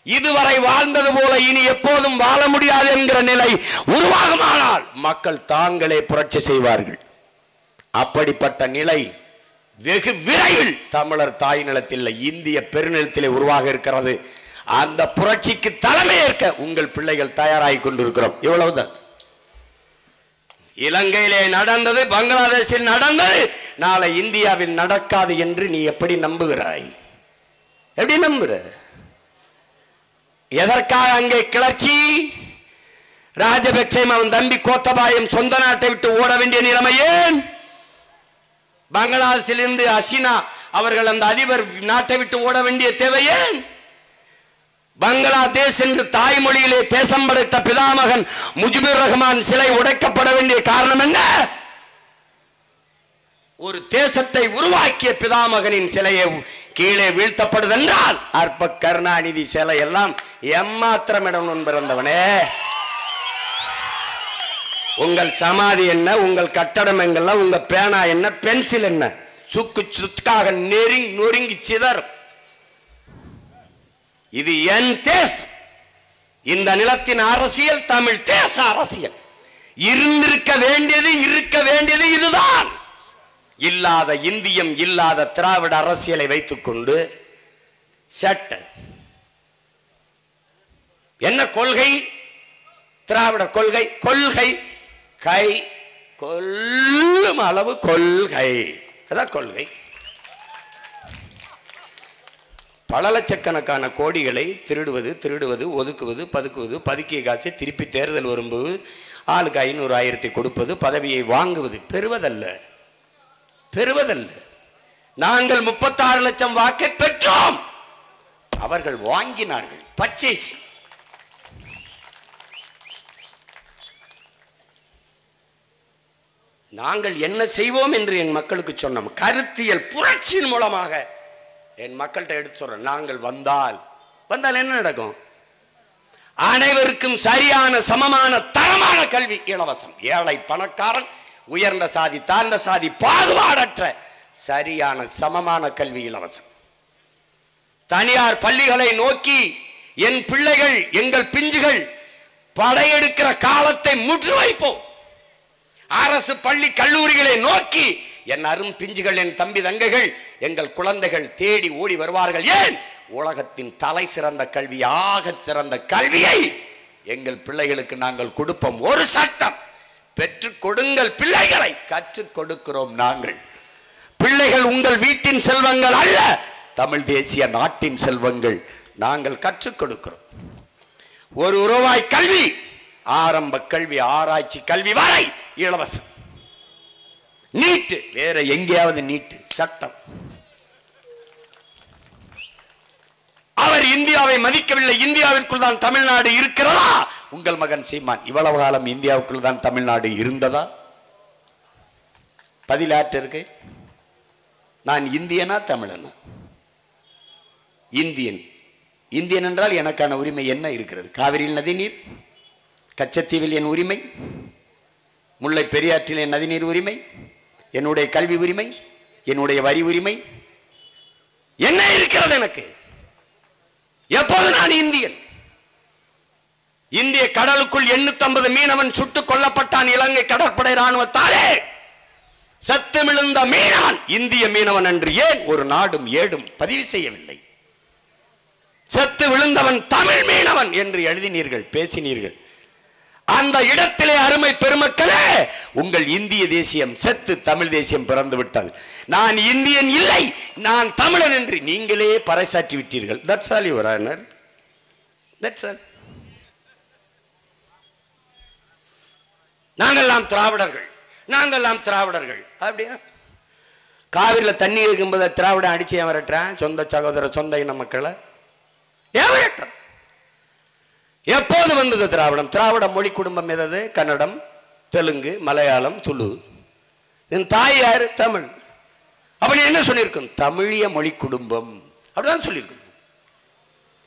இதுவரை வாழ்ந்தது போல இனி எப்போதும் வாழ முடியாது என்கிற நிலை உருவாகுமானால் மக்கள் தாங்களே புரட்சி செய்வார்கள். அப்படிப்பட்ட நிலை வெகு விரைவில் தமிழர் தாய் நிலத்தில், இந்திய பெருநிலத்திலே உருவாக இருக்கிறது. அந்த புரட்சிக்கு தலைமை ஏற்க உங்கள் பிள்ளைகள் தயாராகி கொண்டிருக்கிறோம். இவ்வளவுதான். இலங்கையிலே நடந்தது, பங்களாதேஷில் நடந்தது, நாளை இந்தியாவில் நடக்காது என்று நீ எப்படி நம்புகிறாய்? எப்படி நம்புற? எதற்காக அங்கே கிளர்ச்சி? ராஜபக்சே அவன் தம்பி கோத்தபாயம் சொந்த நாட்டை விட்டு ஓட வேண்டிய நிலைமை ஏன்? பங்களாதேஷில் இருந்து ஹசீனா அவர்கள் அந்த அதிபர் நாட்டை விட்டு ஓட வேண்டிய தேவை ஏன்? பங்களாதேஷ் என்று தாய்மொழியிலே தேசம் படைத்த பிதாமகன் முஜிபுர் ரஹ்மான் சிலை உடைக்கப்பட வேண்டிய காரணம் என்ன? ஒரு தேசத்தை உருவாக்கிய பிதாமகனின் சிலையை கீழே வீழ்த்தப்படுதென்றால் அற்ப கருணாநிதி சிலை எல்லாம் எம்மாத்திரமிடம் பிறந்தவனே. உங்கள் சமாதி என்ன, உங்கள் கட்டடம் எங்கெல்லாம், உங்க பேனா என்ன, பென்சில் என்ன, சுக்கு சுக்காக நொறுங்கி சிதர். இது என் தேசம். இந்த நிலத்தின் அரசியல் தமிழ் தேச அரசியல். இருந்திருக்க வேண்டியது இதுதான். இல்லாத இந்தியம், இல்லாத திராவிட அரசியலை வைத்துக் கொண்டு சட்ட என்ன கொள்கை? திராவிட கொள்கை. கொள்கை கை கொல்லும் அளவு கொள்கை, அதான் கொள்கை. பல லட்சக்கணக்கான கோடிகளை திருடுவது, ஒதுக்குவது, பதுக்கிய காசை திருப்பி தேர்தல் வரும்போது ஆளுக்கு 500, 1000 கொடுப்பது, பதவியை வாங்குவது. பெறுவதல்ல. நாங்கள் 36 லட்சம் வாக்கை பெற்றோம், அவர்கள் வாங்கினார்கள். பர்ச்சேஸ். நாங்கள் என்ன செய்வோம் என்று என் மக்களுக்கு சொன்னோம். கருத்தியல் புரட்சியின் மூலமாக என் மக்கள்கிட்ட எடுத்து சொல்றேன். நாங்கள் வந்தால் என்ன நடக்கும்? அனைவருக்கும் சரியான, சமமான, தரமான கல்வி இலவசம். ஏழை பணக்காரன், உயர்ந்த சாதி, தாழ்ந்த சாதி, பாகுபாடற்ற சரியான சமமான கல்வி இலவசம். தனியார் பள்ளிகளை நோக்கி என் பிள்ளைகள், எங்கள் பிஞ்சுகள் படையெடுக்கிற காலத்தை முற்று வைப்போம். அரசு பள்ளி கல்லூரிகளை நோக்கி என் அரும் பிஞ்சுகள், என் தம்பி தங்கைகள், எங்கள் குழந்தைகள் தேடி ஓடி வருவார்கள். ஏன்? உலகத்தின் தலை சிறந்த கல்வி, ஆக சிறந்த கல்வியை எங்கள் பிள்ளைகளுக்கு நாங்கள் கொடுப்போம். ஒரு சட்டம், பெற்றுக் கொடுங்கள், பிள்ளைகளை கற்றுக் கொடுக்கிறோம் நாங்கள். பிள்ளைகள் உங்கள் வீட்டின் செல்வங்கள் அல்ல, தமிழ் தேசிய நாட்டின் செல்வங்கள். நாங்கள் கற்றுக் கொடுக்கிறோம். ₹1 கல்வி, ஆரம்ப கல்வி, ஆராய்ச்சி கல்வி வரை இலவசம். நீட்டு வேற எங்கேயாவது நீட்டு சட்டம். அவர் இந்தியாவை மதிக்கவில்லை. இந்தியாவிற்குள் தான் தமிழ்நாடு இருக்கிறதா? உங்கள் மகன் சீமான் இவ்வளவு காலம் இந்தியாவுக்குள் தான் தமிழ்நாடு இருந்ததா? பதிலாற்று இருக்கு. நான் இந்தியனா தமிழனா? இந்தியன். இந்தியன் என்றால் எனக்கான உரிமை என்ன இருக்கிறது? காவிரியில் நதிநீர், கச்சத்தீவில் என் உரிமை, முல்லை பெரியாற்றில் என் நதிநீர் உரிமை, என்னுடைய கல்வி உரிமை, என்னுடைய வரி உரிமை என்ன இருக்கிறது எனக்கு? எப்போது நான் இந்தியன்? இந்திய கடலுக்குள் 850 மீனவன் சுட்டுக் கொல்லப்பட்டான் இலங்கை கடற்படை ராணுவத்தாலே. சத்து விழுந்த மீனவன் இந்திய மீனவன் என்று ஏன் ஒரு நாடும் ஏடும் பதிவு செய்யவில்லை? செத்து விழுந்தவன் தமிழ் மீனவன் என்று எழுதினீர்கள், பேசினீர்கள். அந்த இடத்திலே அருமை பெருமக்களே, உங்கள் இந்திய தேசியம் செத்து தமிழ் தேசியம் பிறந்து விட்டது. நான் இந்தியன் இல்லை, நான் தமிழன் என்று நீங்களே பறைசாற்றி விட்டீர்கள். That's all your honour. That's all. நாங்கள்லாம் திராவிடர்கள், நாங்கள்லாம் திராவிடர்கள். அப்படியா? காவிரியில் தண்ணி இருக்கும்போது திராவிடம் அடிச்சு ஏன் விரட்டுறான்? சொந்த சகோதர சொந்த இன மக்களை ஏன் விரட்டுறான்? எப்போது வந்தது திராவிடம்? திராவிட மொழி குடும்பம் எது? கன்னடம், தெலுங்கு, மலையாளம், துளு. என் தாய் யாரு? தமிழ். அப்ப நீ என்ன சொல்லியிருக்கும்? தமிழிய மொழி குடும்பம் அப்படிதான் சொல்லியிருக்கும்.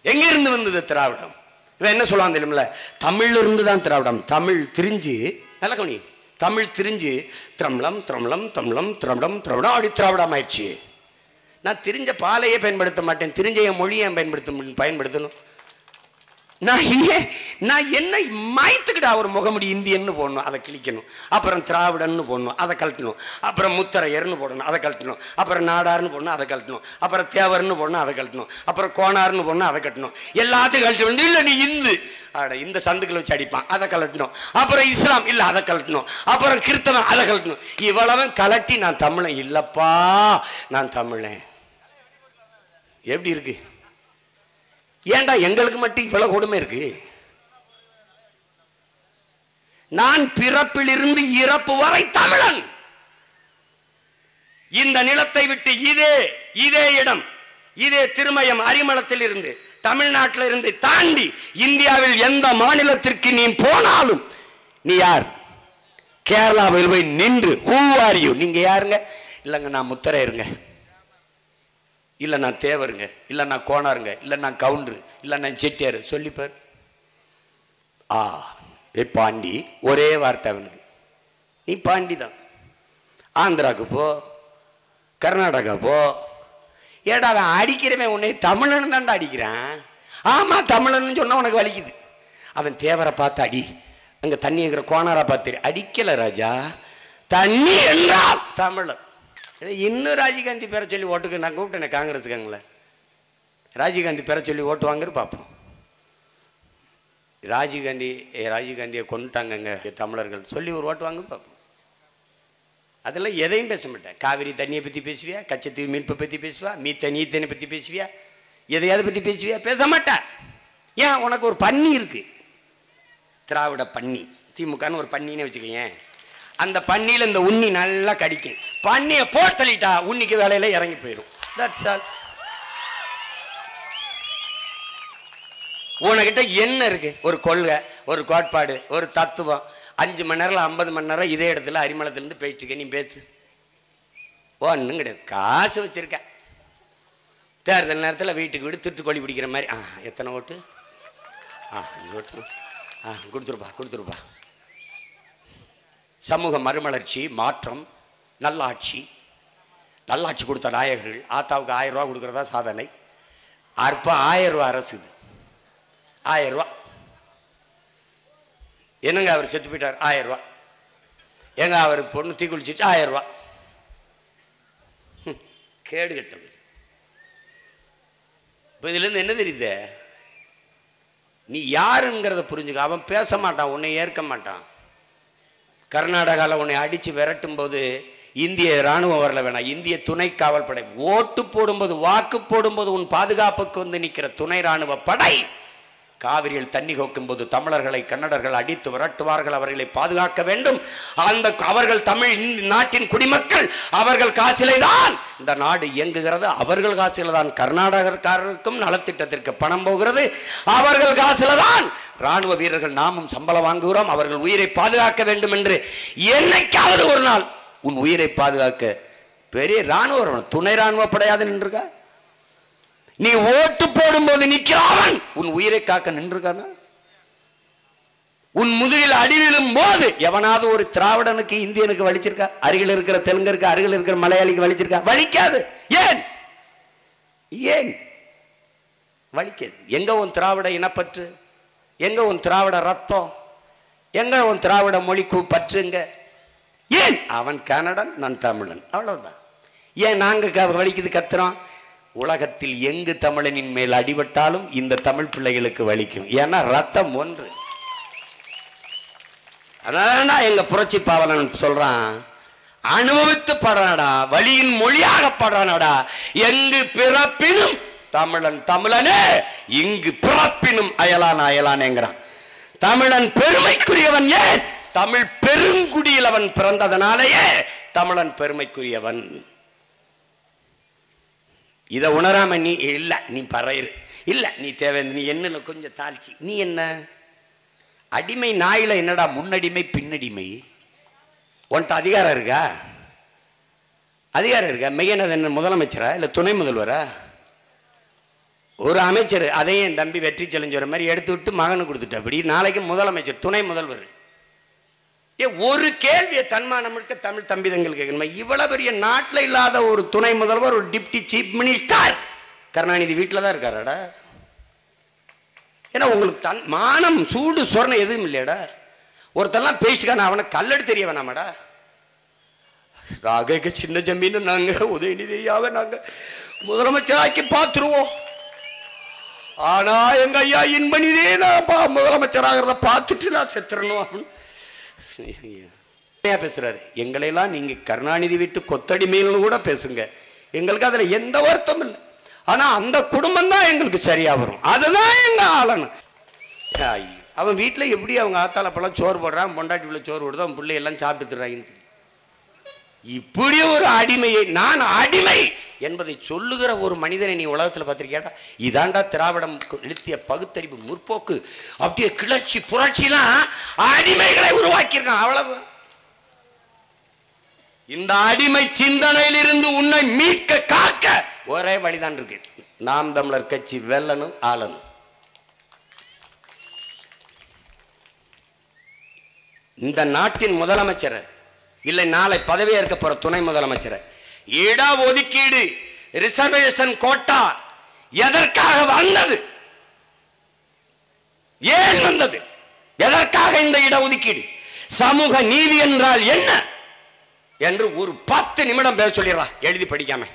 எங்கிருந்து வந்தது திராவிடம்? இவன் என்ன சொல்லுவான் தெரியுமில்ல? தமிழ்ல இருந்து தான் திராவிடம். தமிழ் திரிஞ்சு, நல்ல கவனி, தமிழ் திரிஞ்சு திரம்ளம் திரம்ளம் தமிழம் திராவிடம் திராவிடம் அப்படி திராவிடம் ஆயிடுச்சு. நான் திரிஞ்ச பாலையே பயன்படுத்த மாட்டேன், திரிஞ்ச என் மொழியை பயன்படுத்தணும். நான் என்ன மாய்த்துக்கிட்டா ஒரு முகமுடி இந்தியன்னு போடணும், அதை கிழிக்கணும். அப்புறம் திராவிடன்னு போடணும், அதை கழட்டணும். அப்புறம் முத்தரையர்னு போடணும், அதை கழட்டணும். அப்புறம் நாடார்னு போடணும், அதை கழட்டணும். அப்புறம் தேவர்னு போடணும், அதை கழட்டணும். அப்புறம் கோணார்னு போடணும், அதை கட்டணும். எல்லாத்தையும் கழட்ட வந்து இல்லை நீ இந்து, இந்த சந்துக்களை வச்சு அடிப்பான், அதை கழட்டணும். அப்புறம் இஸ்லாம் இல்லை, அதை கழட்டணும். அப்புறம் கிறிஸ்தவன், அதை கழட்டணும். இவ்வளவும் கலட்டி நான் தமிழன் இல்லப்பா, நான் தமிழன். எப்படி இருக்கு? ஏண்டா எங்களுக்கு மட்டும் இவ்வளவு கொடுமை இருக்கு? நான் பிறப்பிலிருந்து இறப்பு வரை தமிழன். இந்த நிலத்தை விட்டு இதே இடம், இதே திருமயம் அரிமளத்தில் இருந்து, தமிழ்நாட்டில் இருந்து தாண்டி இந்தியாவில் எந்த மாநிலத்திற்கு நீ போனாலும் நீ யார்? கேரளாவில் போய் நின்று who are you? நீங்க யாருங்க? இல்லைங்க நான் முத்தரையருங்க, இல்லை நான் தேவருங்க, இல்லை நான் கோணாருங்க, இல்லை நான் கவுண்டரு, இல்லை நான் செட்டியாரு சொல்லிப்பார். பாண்டி ஒரே வார்த்தை அவனுக்கு, நீ பாண்டி தான். ஆந்திராவுக்கு போ, கர்நாடகா போ. ஏடா அவன் அடிக்கிறவன் உன்னை தமிழன் தான்டா அடிக்கிறான். ஆமாம் தமிழன்னு சொன்னால் உனக்கு வலிக்குது. அவன் தேவரை பார்த்து அடி, அங்கே தண்ணி இருக்கிற கோணாரை பார்த்து அடிக்கலை ராஜா, தண்ணி என்றால் தமிழன். இன்னும் ராஜீவ்காந்தி பேரை சொல்லி ஓட்டுக்கு நான் கூப்பிட்டேன் காங்கிரஸுக்காங்களே, ராஜீவ்காந்தி பேரை சொல்லி ஓட்டு வாங்குறது பார்ப்போம். ராஜீவ்காந்தியை கொண்டுட்டாங்க தமிழர்கள் சொல்லி ஒரு ஓட்டு வாங்க பார்ப்போம். அதெல்லாம் எதையும் பேச மாட்டேன். காவிரி தண்ணியை பற்றி பேசுவியா? கச்சத்தீவு மீட்பை பற்றி பேசுவா? மீத்தனை பற்றி பேசுவியா? எதையாவது பற்றி பேசுவியா? பேச மாட்டேன். ஏன்? உனக்கு ஒரு பன்னி இருக்கு, திராவிட பன்னி. திமுகன்னு ஒரு பன்னின்னு வச்சுக்கோங்க. அந்த பன்னியில் இந்த உண்ணி நல்லா கடிக்கும். பன்னியை போட்டு தள்ளிட்டா உன்னிக்கு வேலையில இறங்கி போயிடும். That's all. உனக்கிட்ட என்ன இருக்கு? ஒரு கொள்கை, ஒரு கோட்பாடு, ஒரு தத்துவம். 5 மணி நேரம் 50 மணி நேரம் இதே இடத்துல அரிமளத்திலிருந்து போயிட்டு இருக்க. நீ பேசு, ஒன்றும் கிடையாது. காசு வச்சிருக்க, தேர்தல் நேரத்தில் வீட்டுக்கு வீடு திருட்டுக்கோழி பிடிக்கிற மாதிரி. எத்தனை ஓட்டு? ஓட்டு கொடுத்துருப்பா. சமூக மறுமலர்ச்சி, மாற்றம், நல்லாட்சி கொடுத்த நாயகர்கள். ஆத்தாவுக்கு 1000 ரூபா கொடுக்குறதா சாதனை. அற்பம் 1000 ரூபா அரசு. இது 1000 ரூபா. என்னங்க அவர் செத்து போயிட்டார், 1000 ரூபா. எங்க அவர் பொண்ணு தீக்குளிச்சிட்டு 1000 ரூபா. கேடு கட்டம். இப்போ இதுலேருந்து என்ன தெரியுது? நீ யாருங்கிறத புரிஞ்சுக்க. அவன் பேச மாட்டான், உன்னை ஏற்க மாட்டான். கர்நாடகாவில் உன்னை அடித்து விரட்டும் போது இந்திய இராணுவம் வரல வேணாம், இந்திய துணை காவல் படை. ஓட்டு போடும்போது வாக்கு போடும்போது உன் பாதுகாப்புக்கு வந்து நிற்கிற துணை இராணுவ படை காவிரியில் தண்ணி கோக்கும் போது தமிழர்களை கன்னடர்கள் அடித்து விரட்டுவார்கள், அவர்களை பாதுகாக்க வேண்டும். அந்த அவர்கள் தமிழ் நாட்டின் குடிமக்கள், அவர்கள் காசிலே தான் இந்த நாடு இயங்குகிறது, அவர்கள் காசில தான் கர்நாடகக்காரருக்கும் நலத்திட்டத்திற்கு பணம் போகிறது, அவர்கள் காசில தான் இராணுவ வீரர்கள் நாமும் சம்பளம் வாங்குகிறோம், அவர்கள் உயிரை பாதுகாக்க வேண்டும் என்று என்னைக்காவது ஒரு நாள் உன் உயிரை பாதுகாக்க பெரிய இராணுவ துணை இராணுவ படையாது நின்றுக்கா? நீ ஓட்டு போடும்போது நிற்கிறான் உன் உயிரை காக்க நின்றுக்கானா? உன் முதுகில் அடிவிழும் போது எவனாவது ஒரு திராவிடனுக்கு இந்தியனுக்கு வலிச்சிருக்கா? அருகில் இருக்கிற தெலுங்கருக்கு, அருகில் இருக்கிற மலையாளிக்கு வலிச்சிருக்கா? வலிக்காது. ஏன் ஏன் வலிக்காது? எங்க உன் திராவிட இனப்பற்று? எங்க உன் திராவிட ரத்தம்? எங்க உன் திராவிட மொழி பற்றுங்க? ஏன்? அவன் கன்னடன், நான் தமிழன், அவ்வளவுதான். ஏன் நாங்க வலிக்குது கத்துறோம்? உலகத்தில் எங்கு தமிழனின் மேல் அடிபட்டாலும் இந்த தமிழ் பிள்ளைகளுக்கு வலிக்கும். ஏன்னா ரத்தம் ஒன்று. அதனால எங்க புரட்சி பாவலன் சொல்றான், அனுபவித்து படுறானடா, வலியின் மொழியாக படுறானடா. எங்கு பிறப்பினும் தமிழன் தமிழனே, இங்கு பிறப்பினும் அயலான் அயலானேங்கிறான். தமிழன் பெருமைக்குரியவன். ஏன்? தமிழ் பெருங்குடியில் அவன் பிறந்ததனாலேயே தமிழன் பெருமைக்குரியவன். இதை உணராம நீ இல்லை, நீ பறையிரு, இல்லை நீ தேவை, நீ என்ன கொஞ்சம் தாழ்ச்சி, நீ என்ன அடிமை நாயில என்னடா முன்னடிமை பின்னடிமை? உன்ட்ட அதிகாரம் இருக்கா? அதிகாரம் இருக்கா? மெய்யனது என்ன முதலமைச்சரா இல்லை துணை முதல்வரா? ஒரு அமைச்சர் அதையும் என் தம்பி வெற்றி செலஞ்சோர மாதிரி எடுத்து விட்டு மகனு கொடுத்துட்டு அப்படி நாளைக்கு முதலமைச்சர் துணை முதல்வர். ஒரு கேள்வியை தன்மானம் இருக்க தமிழ் தம்பிதங்கள் கேட்கணுமா? இவ்வளவு பெரிய நாட்டில் இல்லாத ஒரு துணை முதல்வர், ஒரு டிப்டி சீஃப் மினிஸ்டர் கருணாநிதி வீட்டில் தான் இருக்காராடா. ஏன்னா உங்களுக்கு மானம் சூடு சொரணம் எதுவும் இல்லையாடா? ஒருத்தெல்லாம் பேசிட்டுக்கான அவனை கல்லெடு தெரிய வேணாமாடா? ராக சின்ன ஜமீன் நாங்க உதயநிதியாவை நாங்க முதலமைச்சராக்கி பார்த்துருவோம். ஆனா எங்க ஐயா இன்பநிதியே நான் முதலமைச்சராகிறத பார்த்துட்டு நான் செத்துறணும் பேசுறாரு. எங்களையெல்லாம் நீங்க கருணாநிதி வீட்டு கொத்தடிமையில்னு கூட பேசுங்க, எங்களுக்கு அதுல எந்த வருத்தம் இல்லை. ஆனா அந்த குடும்பம் தான் எங்களுக்கு சரியா வரும், அதுதான் எங்க ஆளணும். அவன் வீட்டுல எப்படி அவங்க ஆத்தால பழம் சோறு போடுறான், பொண்டாட்டி உள்ள சோறு போடுறது, அவன் பிள்ளை எல்லாம் சாப்பிட்டுறாங்க. இப்படி ஒரு அடிமையை, நான் அடிமை என்பதை சொல்லுகிற ஒரு மனிதனை நீ உலகத்தில் பார்த்திருக்கியாடா? இதாண்டா திராவிடம் எழுத்திய பகுத்தறிவு முற்போக்கு. அப்படியே கிளர்ச்சி புரட்சிலாம் அடிமைகளை உருவாக்கியிருக்கான். அவ்வளவு. இந்த அடிமை சிந்தனையிலிருந்து உன்னை மீட்க காக்க ஒரே வழிதான் இருக்கு. நாம் தமிழர் கட்சி வெல்லணும், ஆளணும். இந்த நாட்டின் முதலமைச்சரை இல்லை நாளை பதவியேற்க போற துணை முதலமைச்சரை இட ஒதுக்கீடு ரிசர்வேஷன் கோட்டா எதற்காக வந்தது? ஏன் வந்தது? எதற்காக இந்த இட ஒதுக்கீடு? சமூக நீதி என்றால் என்ன என்று ஒரு 10 நிமிடம் பேச சொல்லிடலாம், எழுதி படிக்காம.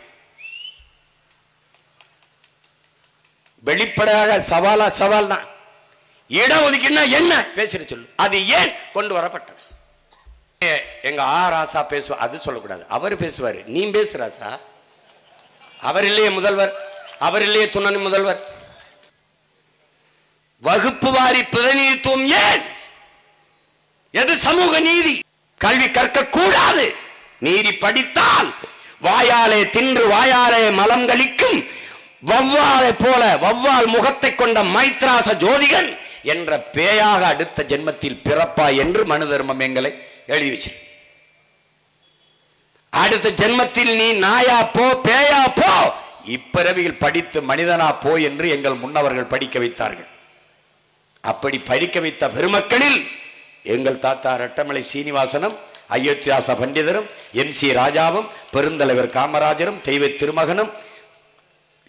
வெளிப்படையாக சவால் தான். இட ஒதுக்கீடுனா என்ன பேசிட சொல்லு. அது ஏன் கொண்டு வரப்பட்டது? எங்க ராசா பேசுவார், அது சொல்லக்கூடாது. அவர் பேசுவாரு, நீ பேசு ராசா. அவர் இல்லையே முதல்வர், அவர் இல்லையே துணை முதல்வர். வகுப்பு வாரி பிரதிநிதித்துவம் ஏன்? எது சமூக நீதி? கல்வி கற்க கூடாது. நீதி படித்தால் வாயாலே தின்று வாயாலே மலம் கழிக்கும் வவ்வாலை போல வவ்வால் முகத்தை கொண்ட மைத்ராச ஜோதிகன் என்ற பேயாக அடுத்த ஜென்மத்தில் பிறப்பா என்று மனு தர்மம் எங்களை எழுதி வச்சு, அடுத்த ஜென்மத்தில் நீ நாயா போ பேயா போ, இப்பிறவியில் படித்து மனிதனா போ என்று எங்கள் முன்னவர்கள் படிக்க வைத்தார்கள். அப்படி படிக்க வைத்த பெருமக்களில் எங்கள் தாத்தா ரெட்டமலை சீனிவாசனும், அயோத்தியாச பண்டிதரும், MC ராஜாவும், பெருந்தலைவர் காமராஜரும், தெய்வ திருமகனும்,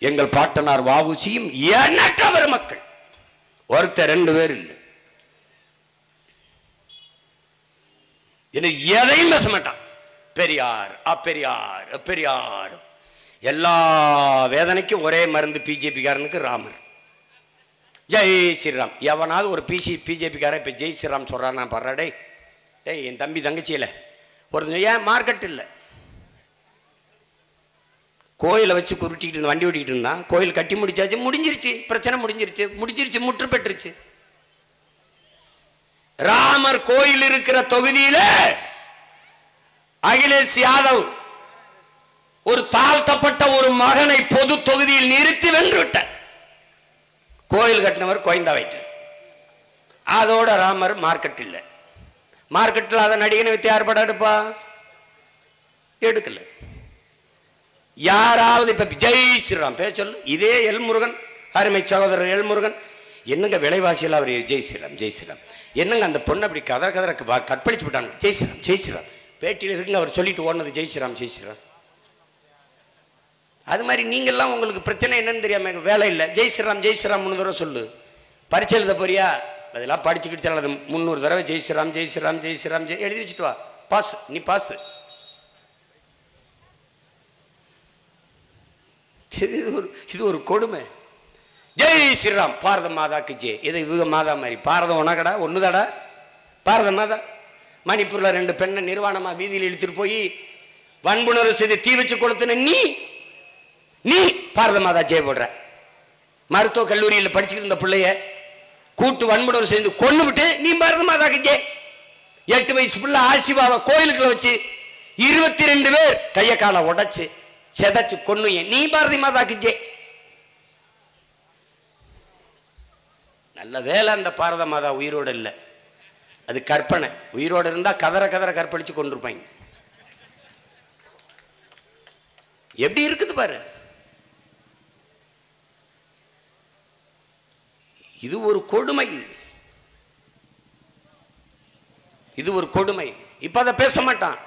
எங்கள் பாட்டனார் வாவுசியும் எண்ணற்ற பெருமக்கள். ஒருத்தர் 2 பேர் இல்லை. எதையும் பேச மாட்டான். பெரியார் அப்பெரியார் பெரியார். எல்லா வேதனைக்கும் ஒரே மருந்து பிஜேபி காரனுக்கு ராமர். ஜெய் ஸ்ரீராம். எவனாவது ஒரு பிஜேபி காரன் இப்ப ஜெய் ஸ்ரீராம் சொல்றான், நான் படுறாடே என் தம்பி தங்கச்சியில் ஒருத்தன் ஏன் மார்க்கெட் இல்லை, கோயிலை வச்சு குருட்டிக்கிட்டு இருந்தான், வண்டி ஓட்டிக்கிட்டு இருந்தான். கோயில் கட்டி முடிச்சாச்சு, முடிஞ்சிருச்சு, பிரச்சனை முடிஞ்சிருச்சு, முற்று பெற்றுருச்சு. ராமர் கோயில் இருக்கிற தொகுதியில அகிலேஷ் யாதவ் ஒரு தாழ்த்தப்பட்ட ஒரு மகனை பொது தொகுதியில் நிறுத்தி வென்று விட்டார். கோயில் கட்டினவர் கோயந்தா வைத்தார். அதோட ராமர் மார்க்கெட் இல்லை. மார்க்கெட்டில் அதை நடிகனை வித்து யார் படம் எடுப்பா? எடுக்கல. யாராவது இப்ப ஜெய் ஸ்ரீராம் பேச சொல்லு. இதே எல்முருகன், அருமை சகோதரர் எல்முருகன், என்னங்க விலைவாசியில் அவர் ஜெய் ஸ்ரீராம் ஜெய் ஸ்ரீராம், என்னங்க அந்த பொண்ணு அப்படி கதற கற்பழிச்சு விட்டாங்க, ஜெய் ஸ்ரீராம் ஜெய் ஸ்ரீராம் பேட்டியில் இருக்குங்க அவர் சொல்லிட்டு ஓடுனது ஜெய் ஸ்ரீராம் ஜெய் ஸ்ரீராம். அது மாதிரி நீங்கள்லாம் உங்களுக்கு பிரச்சனை என்னன்னு தெரியாம வேலை இல்லை, ஜெய் ஸ்ரீராம் ஜெய் ஸ்ரீராம் 3 தடவை சொல்லு. பரிச்சை எழுத போறியா? அதெல்லாம் படிச்சுக்கிட்டு அது 300 தடவை ஜெய் ஸ்ரீராம் ஜெய் ஸ்ரீராம் ஜெய் ஸ்ரீராம் ஜெய் எழுதி வச்சுட்டு வா, பாஸ், நீ பாஸ். இது ஒரு கொடுமை. ஜெய் ஸ்ரீராம், பாரத மாதாக்கு ஜெய். இது இவங்க மாதா மாதிரி, பாரதம் உனக்கடா ஒண்ணுதாடா, பாரத மாதா. மணிப்பூர்ல 2 பெண்ணை நிர்வாணமா வீதியில் இழுத்துட்டு போய் வன்புணர்வு செய்து தீ வச்சு கொளுத்துன நீ பாரத மாதா ஜெய் போடுற. மருத்துவ கல்லூரியில் படிச்சுக்கிட்டு இருந்த பிள்ளைய கூட்டு வன்புணர்வு செய்து கொண்டு விட்டு நீ பாரத மாதாக்கு ஜெய். 8 வயசு பிள்ளை ஆசிவாவை கோயிலுக்குள்ள வச்சு 22 பேர் கைய காலை உடைச்சு செதைச்சு கொன்னு நீ பாரதி மாதாக்கு ஜெய். நல்ல வேலை அந்த பாரத மாதா உயிரோடு இல்லை, அது கற்பனை. உயிரோடு இருந்தா கதற கற்பழிச்சு கொண்டிருப்பாங்க. எப்படி இருக்குது பாரு. இது ஒரு கொடுமை, இது ஒரு கொடுமை. இப்ப அதை பேச மாட்டான்.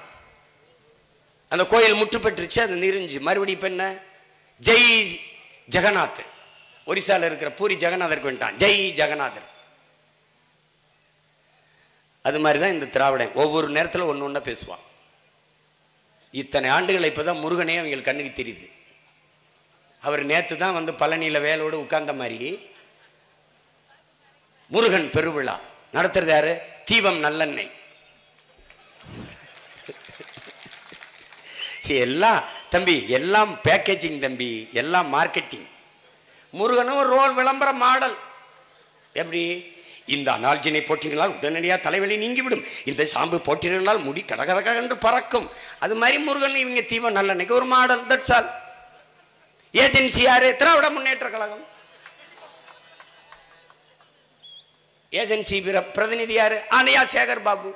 அந்த கோயில் முற்று பெற்றுச்சு, அது நெறிஞ்சு மறுபடியும் இப்ப என்ன, ஜெய் ஜெகநாத். ஒரிசால இருக்கிற பூரி ஜெகநாதருக்கு வந்துட்டான், ஜெய் ஜெகநாதர். அது மாதிரிதான் இந்த திராவிடன் ஒவ்வொரு நேரத்தில் ஒன்று பேசுவான். இத்தனை ஆண்டுகள் இப்பதான் முருகனே அவங்களுக்கு கண்ணுக்கு தெரியுது. அவர் நேற்று தான் வந்து பழனியில வேலோடு உட்கார்ந்த மாதிரி முருகன் பெருவிழா நடத்துறது யாரு? தீபம் நல்லெண்ணெய். எல்லாம் தம்பி, எல்லாம் பேக்கேஜிங் தம்பி, எல்லாம் மார்க்கெட்டிங். முருகனும் ஒரு ரோல் விளம்பர மாடல். எப்படி? இந்த அனால்ஜினை போட்டினால் உடனடியாக தலைவலி நீங்கிவிடும், இந்த சாம்பு போட்டினால் முடி கடகதக என்று பறக்கும். அது மாதிரி முருகன் இவங்க தீபம் நல்லெண்ணெய்க்கு ஒரு மாடல். That's all. ஏஜென்சி யாரு? திராவிட முன்னேற்ற கழகம். ஏஜென்சி பிரதிநிதி யாரு? ஆனையா சேகர் பாபு.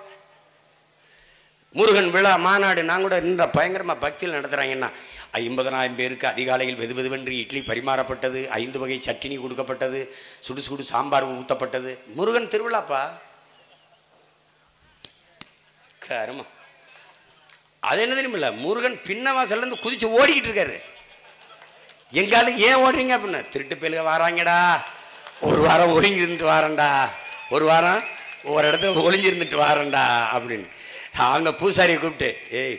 முருகன் விழா மாநாடு நான் கூட நின்ற பயங்கரமா பக்தியில் நடத்துறாங்கன்னா 50,000 பேருக்கு அதிகாலையில் வெதுவெதுவென்று இட்லி பரிமாறப்பட்டது, 5 வகை சட்டினி கொடுக்கப்பட்டது, சுடு சுடு சாம்பார் ஊத்தப்பட்டது. முருகன் திருவிழாப்பா. கருமா. அது என்ன தெரியுமில்ல, முருகன் பின்ன வாசல்ல இருந்து குதிச்சு ஓடிக்கிட்டு இருக்காரு. எங்காலும் ஏன் ஓடுறீங்க அப்படின்னா, திருட்டு பேலுக வராங்கடா, ஒரு வாரம் ஒதுங்கி இருந்துட்டு வாரண்டா, ஒரு வாரம் ஒரு இடத்துல ஒளிஞ்சிருந்துட்டு வாரண்டா அப்படின்னு. அவங்க பூசாரியை கூப்பிட்டு, ஏய்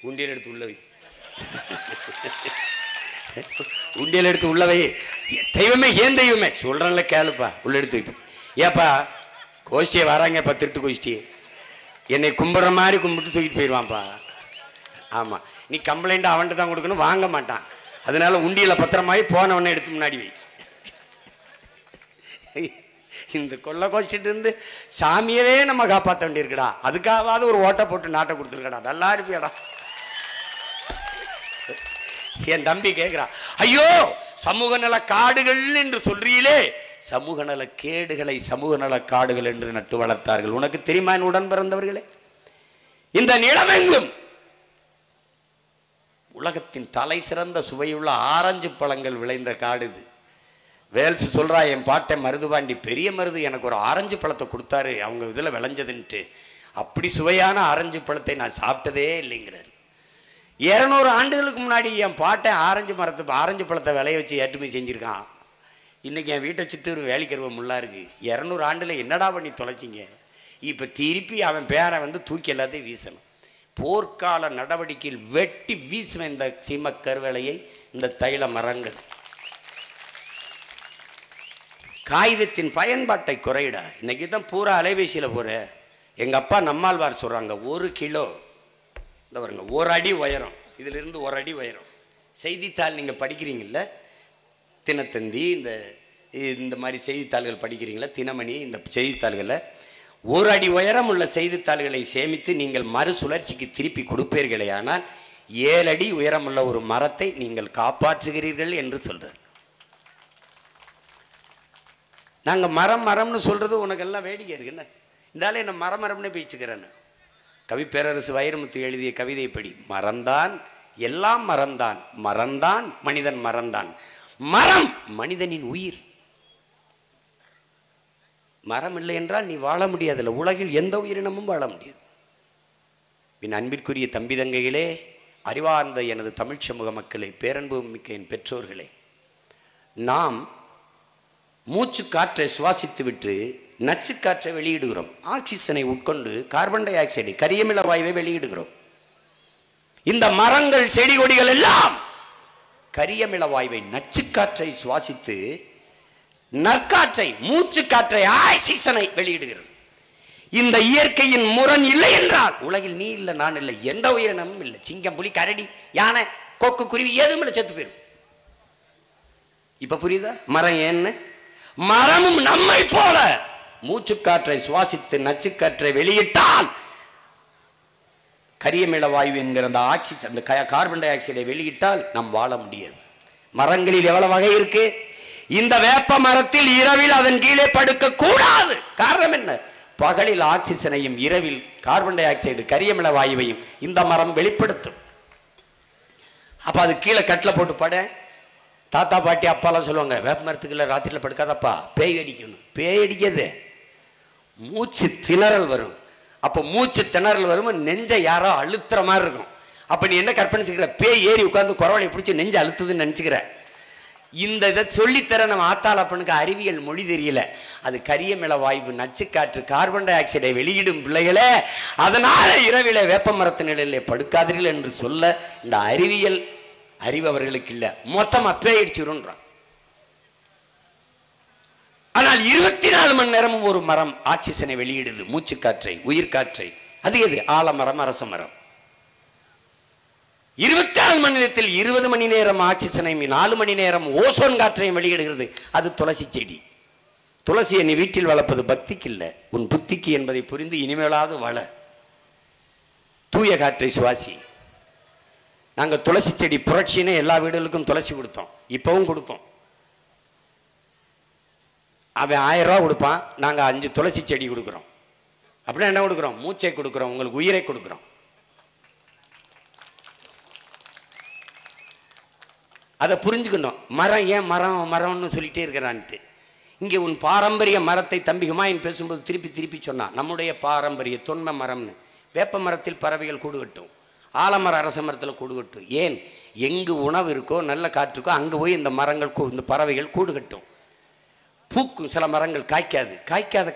உண்டியல் எடுத்து உள்ளவை, உண்டியல் எடுத்து உள்ளவை, தெய்வமே ஏன் தெய்வமே சொல்றேன்ல கேளுப்பா, உள்ள எடுத்து வைப்போம். ஏப்பா கோஷ்டியை வராங்கப்பா, திருட்டு கோஷ்டி, என்னை கும்பிட்ற மாதிரி கும்பிட்டு தூக்கிட்டு போயிடுவான்ப்பா. ஆமா, நீ கம்ப்ளைண்ட் அவன்கிட்ட தான் கொடுக்கணும், வாங்க மாட்டான். அதனால உண்டியல பத்திரமாயி போனவனை எடுத்து முன்னாடி வை. இந்த கொள்ள கோச்சிட்டு இருந்து சாமியவே நம்ம காப்பாற்ற வேண்டியிருக்கடா, அதுக்காவது ஒரு ஓட்டை போட்டு நாட்டை கொடுத்துருக்கடா, நல்லா இருப்பியடா. என் தம்பி கேட்கிறான், ஐயோ சமூக நல காடுகள் என்று சொல்றீங்களே, சமூக நல கேடுகளை சமூக நல காடுகள் என்று நட்டு வளர்த்தார்கள். உனக்கு தெரியுமா என் உடன் பிறந்தவர்களே, இந்த நிலமெங்கும் உலகத்தின் தலை சிறந்த சுவையுள்ள ஆரஞ்சு பழங்கள் விளைந்த காடு இது. வேல்ஸ் சொல்றா, என் பாட்டை மருதுபாண்டி பெரிய மருது எனக்கு ஒரு ஆரஞ்சு பழத்தை கொடுத்தாரு, அவங்க இதில் விளைஞ்சதுன்ட்டு. அப்படி சுவையான ஆரஞ்சு பழத்தை நான் சாப்பிட்டதே இல்லைங்கிறார். 200 ஆண்டுகளுக்கு முன்னாடி என் பாட்டை ஆரஞ்சு பழத்தை விளைய வச்சு ஏற்றுமதி செஞ்சுருக்கான். இன்றைக்கி என் வீட்டை சுற்றி ஒரு வேலிக்கருவ முள்ளா இருக்குது. 200 ஆண்டில் என்னடா பண்ணி தொலைச்சிங்க? இப்போ திருப்பி அவன் பேரை வந்து தூக்கி எல்லாத்தையும் வீசணும். போர்க்கால நடவடிக்கையில் வெட்டி வீசுவேன் இந்த சீம கருவேலையை, இந்த தைல மரங்கள். காகிதத்தின் பயன்பாட்டை குறையிடா. இன்னைக்கு தான் பூரா அலைபேசியில் போகிற, எங்கள் அப்பா நம்மாழ்வார் சொல்கிறாங்க 1 கிலோ இந்த பாருங்க 1 அடி உயரம், இதிலிருந்து 1 அடி உயரம். செய்தித்தாள் நீங்கள் படிக்கிறீங்கள, தினத்தந்தி இந்த மாதிரி செய்தித்தாள்கள் படிக்கிறீங்களா, தினமணி இந்த செய்தித்தாள்களை 1 அடி உயரம் உள்ள செய்தித்தாள்களை சேமித்து நீங்கள் மறுசுழற்சிக்கு திருப்பி கொடுப்பீர்களே, ஆனால் 7 அடி உயரமுள்ள ஒரு மரத்தை நீங்கள் காப்பாற்றுகிறீர்கள் என்று சொல்கிறார். நாங்கள் மரம்னு சொல்கிறது உனக்கெல்லாம் வேடிக்கை இருக்குன்னு இருந்தாலும் என்ன மரம்னு பேச்சுக்கிறேன்னு. கவி பேரரசு வைரமுத்து எழுதிய கவிதைப்படி மறந்தான் எல்லாம் மறந்தான், மறந்தான் மனிதன் மறந்தான். மரம் மனிதனின் உயிர். மரம் இல்லை என்றால் நீ வாழ முடியாதுல்ல, உலகில் எந்த உயிரினமும் வாழ முடியாது. என் அன்பிற்குரிய தம்பி தங்கைகளே, அறிவார்ந்த எனது தமிழ் சமூக மக்களே, பேரன்பு மிக்க என் பெற்றோர்களே, நாம் மூச்சு காற்றை சுவாசித்து விட்டு நச்சு காற்றை வெளியிடுகிறோம். ஆக்சிஜனை உட்கொண்டு கார்பன் டை ஆக்சைடு கரியமில வாயுவை வெளியிடுகிறோம். இந்த மரங்கள் செடி கொடிகள் எல்லாம் கரியமில வாயுவை நச்சு காற்றை சுவாசித்து நற்காற்றை மூச்சு காற்றை ஆக்சிஜனை வெளியிடுகிறது. இந்த இயற்கையின் முரண் இல்லை என்றால் உலகில் நீ இல்லை, நான் இல்லை, எந்த உயிரினமும் இல்லை. சிங்கம், புலி, கரடி, யானை, கொக்கு, குருவி எதுவும் இல்லை, செத்து போயிடும். இப்ப புரியுதா மரம் ஏன்னு? மரமும் நம்மை போல மூச்சு காற்றை சுவாசித்து நச்சு காற்றை வெளியிட்டால் கரியமில வாயு என்கிற அந்த ஆக்சிஜன், அந்த கார்பன் டை ஆக்சைடை வெளியிட்டால் நாம் வாழ முடியாது. மரங்களில் எவ்வளவு வகை இருக்கு. இந்த வேப்ப மரத்தில் இரவில் அதன் கீழே படுக்க கூடாது. காரணம் என்ன? பகலில் ஆக்சிஜனையும் இரவில் கார்பன் டை ஆக்சைடு கரியமில வாயுவையும் இந்த மரம் வெளிப்படுத்தும். அப்ப அது கீழே கட்டில போட்டு பட. தாத்தா பாட்டி அப்பாலாம் சொல்லுவாங்க, வேப்ப மரத்துக்குள்ள ராத்திரியில் படுக்காதப்பா, பேய் அடிக்கணும். பேய் அடிக்கிறது மூச்சு திணறல் வரும். அப்போ மூச்சு திணறல் வரும், நெஞ்சை யாரோ அழுத்துற மாதிரி இருக்கும். அப்போ நீ என்ன கற்பனைச்சுக்கிற? பேய் ஏறி உட்காந்து குறவளையை பிடிச்சி நெஞ்சை அழுத்துதுன்னு நினச்சிக்கிற. இந்த இதை சொல்லித்தர நம்ம ஆத்தாளப்பனுக்கு அறிவியல் மொழி தெரியல. அது கரியமில வாயு நச்சு காற்று கார்பன் டை ஆக்சைடை வெளியிடும் பிள்ளைகளே, அதனால இரவில வேப்ப மரத்து நிலையிலே படுக்காதீர்கள் என்று சொல்ல இந்த அறிவியல் அறிவு அவர்களுக்கு இல்லை. மொத்தமா பேயிடுச்சுன்றான். ஆனால் 24 மணி நேரமும் ஒரு மரம் ஆக்சிஜனை வெளியிடுது, மூச்சு காற்றை, உயிர் காற்றை. அது எது? ஆலமரம், அரச மரம். 24 மணி நேரத்தில் 20 மணி நேரம் ஆக்சிஜனையும் 4 மணி நேரம் ஓசோன் காற்றையும் வெளியிடுகிறது. அது துளசி செடி. துளசியை நீ வீட்டில் வளர்ப்பது பக்திக்கு இல்லை, உன் புத்திக்கு என்பதை புரிந்து இனிமேலாவது வள. தூய காற்றை சுவாசி. நாங்கள் துளசி செடி புரட்சின்னு எல்லா வீடுகளுக்கும் துளசி கொடுத்தோம், இப்பவும் கொடுப்போம். அவன் 1000 ரூபா கொடுப்பான், நாங்கள் 5 துளசி செடி கொடுக்குறோம். அப்படின்னா என்ன கொடுக்குறோம்? மூச்சை கொடுக்குறோம், உங்களுக்கு உயிரை கொடுக்குறோம். அதை புரிஞ்சுக்கணும். மரம் ஏன் மரம்னு சொல்லிட்டே இருக்கிறான்ட்டு. இங்கே உன் பாரம்பரிய மரத்தை தம்பி ஹுமாயூன் பேசும்போது திருப்பி சொன்னான். நம்முடைய பாரம்பரிய தொன்ம மரம்னு. வேப்ப மரத்தில் பறவைகள் கூடு கட்டும், ஆலமர அரச மரத்தில் கூடு கட்டும். ஏன்? எங்கு உணவு இருக்கோ நல்ல காற்றுக்கோ அங்கே போய் இந்த மரங்கள் இந்த பறவைகள் கூடு கட்டும். பூக்கும் சில மரங்கள் காய்க்காத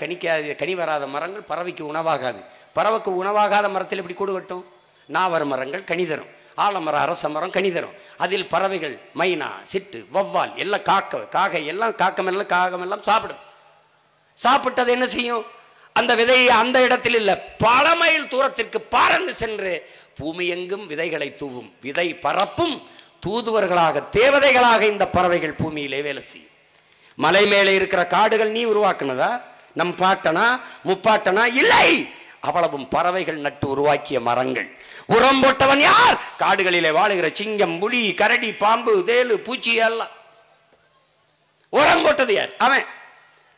கனி வராத மரங்கள் பறவைக்கு உணவாகாது. பறவைக்கு உணவாகாத மரத்தில் எப்படி கூடு கட்டும்? நாவர மரங்கள் கனி தரும், ஆலமர அரச மரம் கனி தரும். அதில் பறவைகள் மைனா, சிட்டு, வவ்வால் எல்லாம் காகை எல்லாம் காகமெல்லாம் சாப்பிடும். சாப்பிட்டது என்ன செய்யும்? அந்த விதையை அந்த இடத்தில் இல்லை, பல மைல் தூரத்திற்கு பறந்து சென்று பூமி எங்கும் விதைகளை தூவும். விதை பரப்பும் தூதுவர்களாக, தேவதைகளாக இந்த பறவைகள் பூமியிலே வேலை செய்யும். மலை மேலே இருக்கிற காடுகள் நீ உருவாக்குனதா? நம் பாட்டனா முப்பாட்டனா? இல்லை, அவ்வளவும் பறவைகள் நட்டு உருவாக்கிய மரங்கள். உரம் போட்டவன் யார்? காடுகளிலே வாழுகிற சிங்கம், புலி, கரடி, பாம்பு, தேளு, பூச்சி எல்லாம். உரம் போட்டது யார்? அவன்.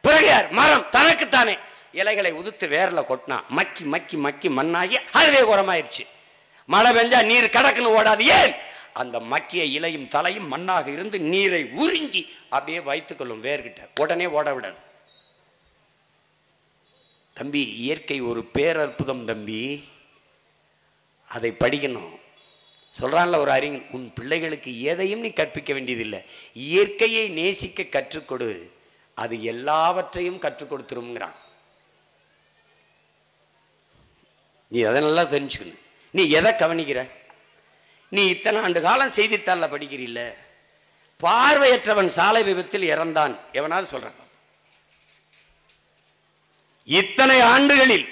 பிறகு யார்? மரம் தனக்குத்தானே இலைகளை உதுத்து வேர்ல கொட்டினா மக்கி மக்கி மக்கி மண்ணாகி அதுவே உரமாயிருச்சு. மழை பெஞ்சா நீர் கடக்குன்னு ஓடாது. ஏன்? அந்த மக்கிய இலையும் தலையும் மண்ணாக இருந்து நீரை உறிஞ்சி அப்படியே வைத்துக் கொள்ளும் வேர்கிட்ட, உடனே ஓட விடாது. தம்பி, இயற்கை ஒரு பேரற்புதம் தம்பி, அதை படிக்கணும். சொல்றான்ல ஒரு அறிஞன், உன் பிள்ளைகளுக்கு எதையும் நீ கற்பிக்க வேண்டியதில்லை, இயற்கையை நேசிக்க கற்றுக்கொடு, அது எல்லாவற்றையும் கற்றுக் கொடுத்துருங்கிறான். நீ அதை நல்லா தெரிஞ்சுக்கணும். நீ எதை கவனிக்கிற? நீ இத்தனை ஆண்டு காலம் செய்தித்தாள படிக்கிறீல்ல, பார்வையற்றவன் சாலை விபத்தில் இறந்தான், எவனாவது சொல்றான்? இத்தனை ஆண்டுகளில்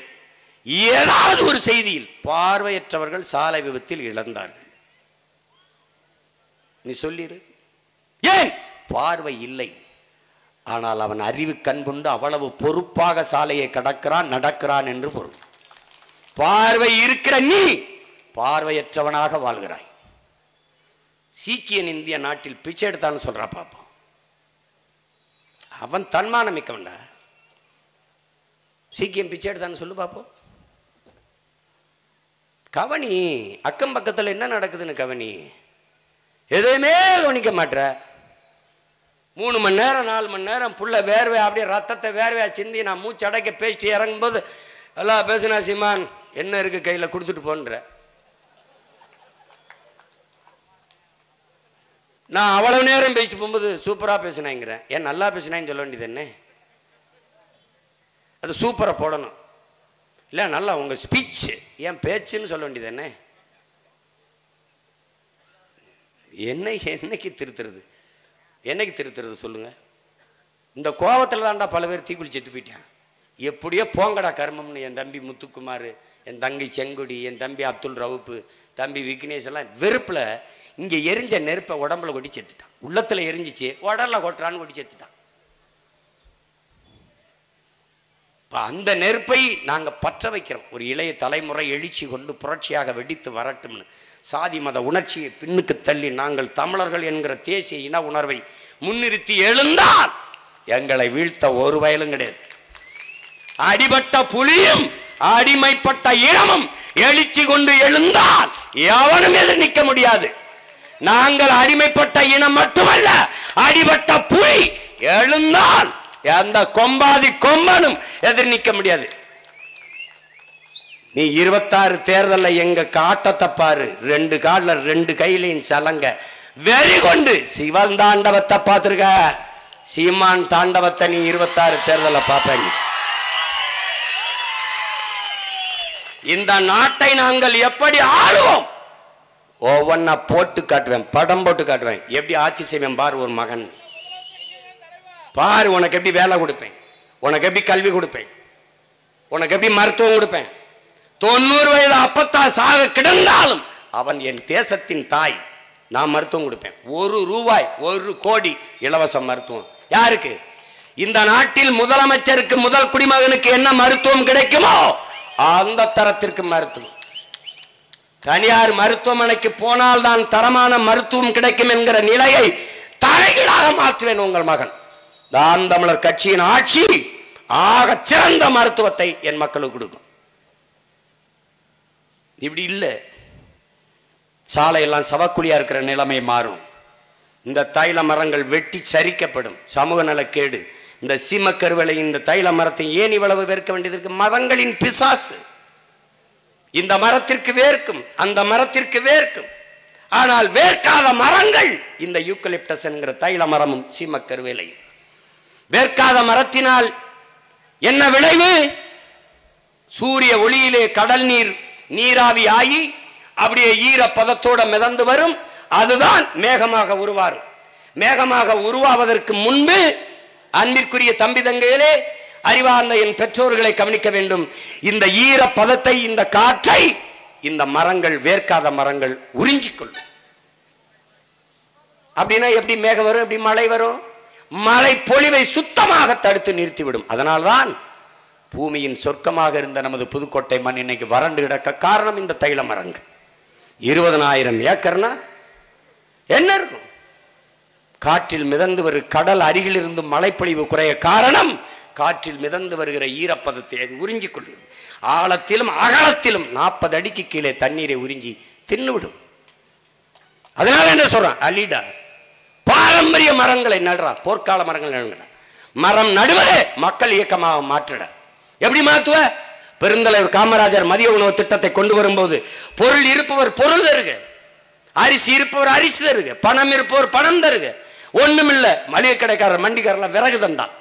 ஏதாவது ஒரு செய்தியில் பார்வையற்றவர்கள் சாலை விபத்தில் இழந்தார்கள். நீ சொல்லிரு, ஏன்? பார்வை இல்லை. ஆனால் அவன் அறிவு கண் கொண்டு அவ்வளவு பொறுப்பாக சாலையை கடக்கிறான், நடக்கிறான் என்று பொருள். பார்வை இருக்கிற நீ பார்வையற்றவனாக வாழ்கிறாய். சீக்கியன் இந்திய நாட்டில் பிச்சை எடுத்தான்னு சொல்றா பாப்பா. அவன் தன்மானம் மிக்கவன்டா. சீக்கியம் பிச்சை எடுத்தான்னு சொல்லு பாப்போம். கவனி, அக்கம் பக்கத்தில் என்ன நடக்குதுன்னு கவனி. எதையுமே கவனிக்க மாட்ட. 3 மணி நேரம் 4 மணி நேரம் புள்ள வேர்வை அப்படியே ரத்தத்தை வேர்வையா சிந்தி நான் மூச்சு அடைக்க பேசிட்டு இறங்கும்போது எல்லாம் பேசுனா சீமான் என்ன இருக்கு கையில் கொடுத்துட்டு போன்ற. நான் அவ்வளவு நேரம் பேசிட்டு போகும்போது சூப்பராக பேசினாங்கிறேன். ஏன் நல்லா பேசினான்னு சொல்ல வேண்டியது என்ன? அது சூப்பராக போடணும். இல்லை நல்லா உங்கள் ஸ்பீச் ஏன் பேச்சுன்னு சொல்ல வேண்டியது என்ன? என்னைக்கு திருத்துறது? என்னைக்கு திருத்துறது சொல்லுங்க? இந்த கோபத்தில் தான்டா பல பேர் தீக்குளி செத்து போயிட்டான். எப்படியோ போங்கடா கர்மம்னு என் தம்பி முத்துக்குமார், என் தங்கை செங்குடி, என் தம்பி அப்துல் ரவுப்பு, தம்பி விக்னேஷ் எல்லாம் வெறுப்பில் இங்கே எரிஞ்ச நெருப்பை உடம்புல கொட்டி செத்துட்டான். உள்ளத்தில் எரிஞ்சிச்சு, உடலில் கொட்டுறான்னு கொட்டி செத்துட்டான். இப்போ அந்த நெருப்பை நாங்கள் பற்ற வைக்கிறோம். ஒரு இளைய தலைமுறை எழுச்சி கொண்டு புரட்சியாக வெடித்து வரட்டும்னு சாதி மத உணர்ச்சியை பின்னுக்கு தள்ளி நாங்கள் தமிழர்கள் என்கிற தேசிய இன உணர்வை முன்னிறுத்தி எழுந்தால் எங்களை வீழ்த்த ஒரு வயலும் கிடையாது. அடிபட்ட புலியும் அடிமைப்பட்ட இனமும் எழுச்சி கொண்டு எழுந்தால் எவனும் எதிர் நிற்க முடியாது. நாங்கள் அடிமைப்பட்ட இனம் மட்டுமல்ல, அடிபட்ட புலி எழுந்தால் எந்த கொம்பாதி கொம்பனும் எதிர் நிற்க முடியாது. நீ 26 தேர்தலில் எங்க காட்டத்தை பாரு. 2 காலில் 2 கையிலையும் சலங்க வெறி கொண்டு சிவன் தாண்டவத்தை பார்த்துருக்க. சீமான் தாண்டவத்தை நீ 26 தேர்தலில் பார்ப்பீங்க. இந்த நாட்டை நாங்கள் எப்படி ஆளுவோம் ஒவ்வொன்னா போட்டு காட்டுவேன், படம் போட்டு காட்டுவேன். எப்படி ஆட்சி செய்வேன் பாரு. ஒரு மகன் பாரு. உனக்கு எப்படி வேலை கொடுப்பேன், உனக்கு எப்படி கல்வி கொடுப்பேன், உனக்கு எப்படி மருத்துவம் கொடுப்பேன். 90 வயது அப்பத்தா சாக கிடந்தாலும் அவன் என் தேசத்தின் தாய். நான் மருத்துவம் கொடுப்பேன். 1 ரூபாய் 1 கோடி இலவச மருத்துவம். யாருக்கு? இந்த நாட்டில் முதலமைச்சருக்கு, முதல் குடிமகனுக்கு என்ன மருத்துவம் கிடைக்குமோ அந்த தரத்திற்கு மருத்துவம். தனியார் மருத்துவமனைக்கு போனால் தான் தரமான மருத்துவம் கிடைக்கும் என்கிற நிலையை தலைகீழாக மாற்றுவேன் உங்கள் மகன். நாம் தமிழர் கட்சியின் ஆட்சி ஆக சிறந்த மருத்துவத்தை என் மக்களுக்கு கொடுக்கும். இப்படி இல்லை, சாலையெல்லாம் சவக்குழியா இருக்கிற நிலைமை மாறும். இந்த தைல மரங்கள் வெட்டி சரிக்கப்படும். சமூக நலக்கேடு. இந்த சீமக்கருவலை இந்த தைல மரத்தை ஏன் இவ்வளவு வேர்க்க வேண்டியதற்கு? மரங்களின் பிசாசு. இந்த மரத்திற்கு வேர்க்கும், அந்த மரத்திற்கு வேர்க்கும். ஆனால் வேர்க்காத மரங்கள் இந்த யூக்கலிப்டஸ் என்கிற தைல மரமும் சீமக்கருவேலையும். வேர்க்காத மரத்தினால் என்ன விளைவு? சூரிய ஒளியிலே கடல் நீர் நீராவி ஆகி அப்படியே ஈர பதத்தோட மிதந்து வரும். அதுதான் மேகமாக உருவாரும். மேகமாக உருவாவதற்கு முன்பு அன்பிற்குரிய தம்பி தங்கையிலே அறிவார்ந்த என் பெற்றோர்களை கவனிக்க வேண்டும். இந்த ஈர பதத்தை, இந்த காற்றை இந்த மரங்கள், வேர்க்காத மரங்கள் உறிஞ்சிக்கொள்ளும். அப்படின்னா எப்படி மேகம் வரும், எப்படி மழை வரும்? மழை பொழிவை சுத்தமாக தடுத்து நிறுத்திவிடும். அதனால்தான் பூமியின் சொர்க்கமாக இருந்த நமது புதுக்கோட்டை மண் இன்னைக்கு வறண்டு கிடக்க காரணம் இந்த தைல மரங்கள். 20,000 ஏக்கர்னா என்ன இருக்கும்? காற்றில் மிதந்து வரும் கடல் அருகில் இருந்து மழைப்பொழிவு குறைய காரணம் காற்றில் மிதந்து வருகிற ஈரப்பதத்தை அது உறிஞ்சிக் கொள்கிறது. ஆழத்திலும் அகலத்திலும் 40 அடிக்கு கீழே தண்ணீரை உறிஞ்சி தின்னுவிடும். அதனால என்ன சொல்றான்? அலிடா பாரம்பரிய மரங்களை நடுறா, போர்க்கால மரங்கள் நடுற. மரம் நடுவதே மக்கள் இயக்கமாக மாற்றிட. எப்படி மாற்றுவ? பெருந்தலைவர் காமராஜர் மதிய உணவு திட்டத்தை கொண்டு வரும்போது பொருள் இருப்பவர் பொருள் தருக, அரிசி இருப்பவர் அரிசி தருக, பணம் இருப்பவர் பணம் தருக. ஒண்ணும் இல்ல, மளிகை கடைக்காரர் மண்டிக்காரர்ல விறகு தந்தான்.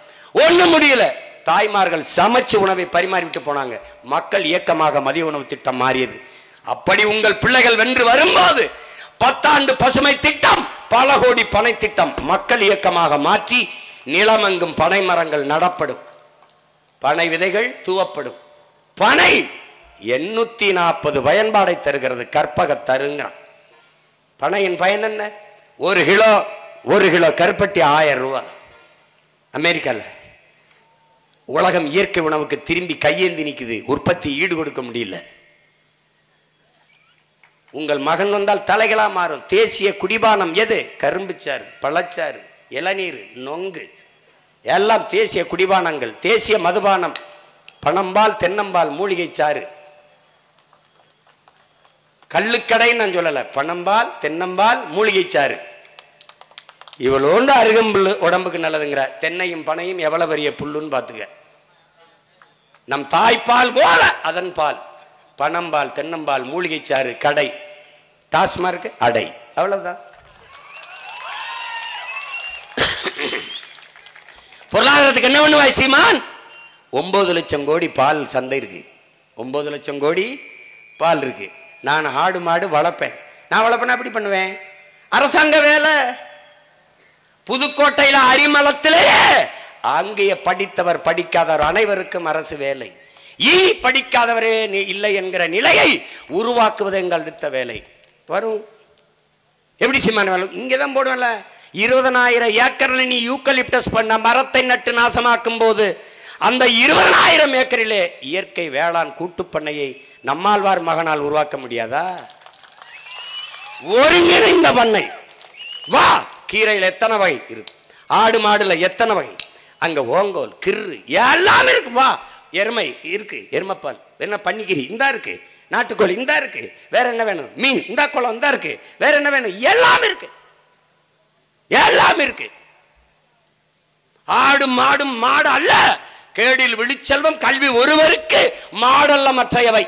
ஒண்ணும் முடியல, தாய்மார்கள் சமைச்சு உணவை பரிமாறிவிட்டு போனாங்க. மக்கள் இயக்கமாக மதிய உணவு திட்டம் மாறியது. அப்படி உங்கள் பிள்ளைகள் வென்று வரும்போது 10 ஆண்டு பசுமை திட்டம், பல கோடி பனை திட்டம் மக்கள் இயக்கமாக மாற்றி நிலமெங்கும் பனை மரங்கள் நடப்படும், பனை விதைகள் தூவப்படும், பனை 840 பயன்பாடை தருகிறது கற்பகத்தருங்கிறான். பனையின் பயன் என்ன? ஒரு கிலோ கருப்பட்டி 1000 ரூபாய். அமெரிக்காவில் உலகம் இயற்கை உணவுக்கு திரும்பி கையேந்தி நிற்குது. உற்பத்தி ஈடு கொடுக்க முடியல. உங்கள் மகன் வந்தால் தலைகளா மாறும். தேசிய குடிபானம் எது? கரும்புச்சாறு, பழச்சாறு, இளநீர், நொங்கு எல்லாம் தேசிய குடிபானங்கள். தேசிய மதுபானம் பனம்பால், தென்னம்பால், மூலிகை சாறு. கள்ளுக்கடைன்னு நான் சொல்லலை, பனம்பால், தென்னம்பால், மூலிகை சாறு. இவ்வளோண்டு அருகம்புல் உடம்புக்கு நல்லதுங்கிற. தென்னையும் பனையும் எவ்வளவு பெரிய புல்லுன்னு பார்த்துக்க. நம் தாய்ப்பால் போல அதன் பால். பனம்பால், தென்னம்பால், மூலிகை சாறு, கடை, டாஸ்மார்க், அடை, அவ்வளவுதான். பொருளாதாரத்துக்கு என்ன பண்ணுவாய் சீமான்? 9 லட்சம் கோடி பால் சந்தை இருக்கு. 9 லட்சம் கோடி பால் இருக்கு. நான் ஆடு மாடு வளர்ப்பேன். நான் வளர்ப்பேன்னா எப்படி பண்ணுவேன்? அரசாங்க வேலை. புதுக்கோட்டையில் அரிமளத்திலேயே அங்கே படித்தவர் படிக்காதவர் அனைவருக்கும் அரசு வேலை. இனி படிக்காதவரே இல்லை என்கிற நிலையை உருவாக்குவது எங்கள் அடுத்த வேலை. வரும். எப்படி சீமான வேலை? இங்கேதான் போடுவேன்ல. 20,000 ஏக்கர்ல நீ யூக்கலிப்டஸ் பண்ண மரத்தை நட்டு நாசமாக்கும் போது அந்த 20,000 ஏக்கரிலே இயற்கை வேளாண் கூட்டுப்பண்ணையை நம்மாழ்வார் மகனால் உருவாக்க முடியாதா? ஒருங்கிணைந்த பண்ணை. வா, கீரையில் எத்தனை வகை இருக்கு, ஆடு மாடுல எத்தனை வகை, அங்க ஓங்கோல், கிரு எல்லாம் இருக்கு. வா, எருமை இருக்கு, எருமைப்பால் என்ன, பன்னிக்கிரி இந்தா இருக்கு, நாட்டுக்கோழி இந்தா இருக்கு, வேற என்ன வேணும், மீன் இந்தா, குளம் இந்தா இருக்கு, வேற என்ன வேணும், எல்லாம் இருக்கு, எல்லாம் இருக்கு. ஆடு மாடும் மாடு அல்ல, கேடில் விழிச்செல்வம் கல்வி ஒருவருக்கு மாடல்ல மற்றையவை.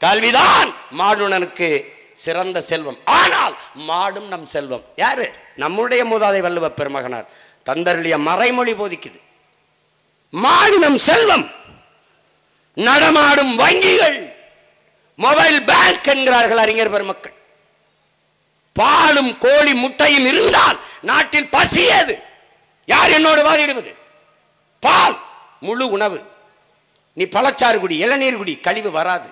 கல்விதான் மாடுனனுக்கு சிறந்த செல்வம். ஆனால் மாடும் நம் செல்வம். யாரு? நம்முடைய மூதாதை வள்ளுவ பெருமகனார் தந்தருடைய மறைமொழி போதிக்குது. மாடு நம் செல்வம். நடமாடும் வங்கிகள், மொபைல் பேங்க் என்கிறார்கள் அறிஞர் பெருமக்கள். பாலும் கோழி முட்டையும் இருந்தால் நாட்டில் பசி ஏது? யார் என்னோடு வாதிடுவது? பால் முழு உணவு. நீ பழச்சாறு குடி, இளநீர் குடி, கழிவு வராது.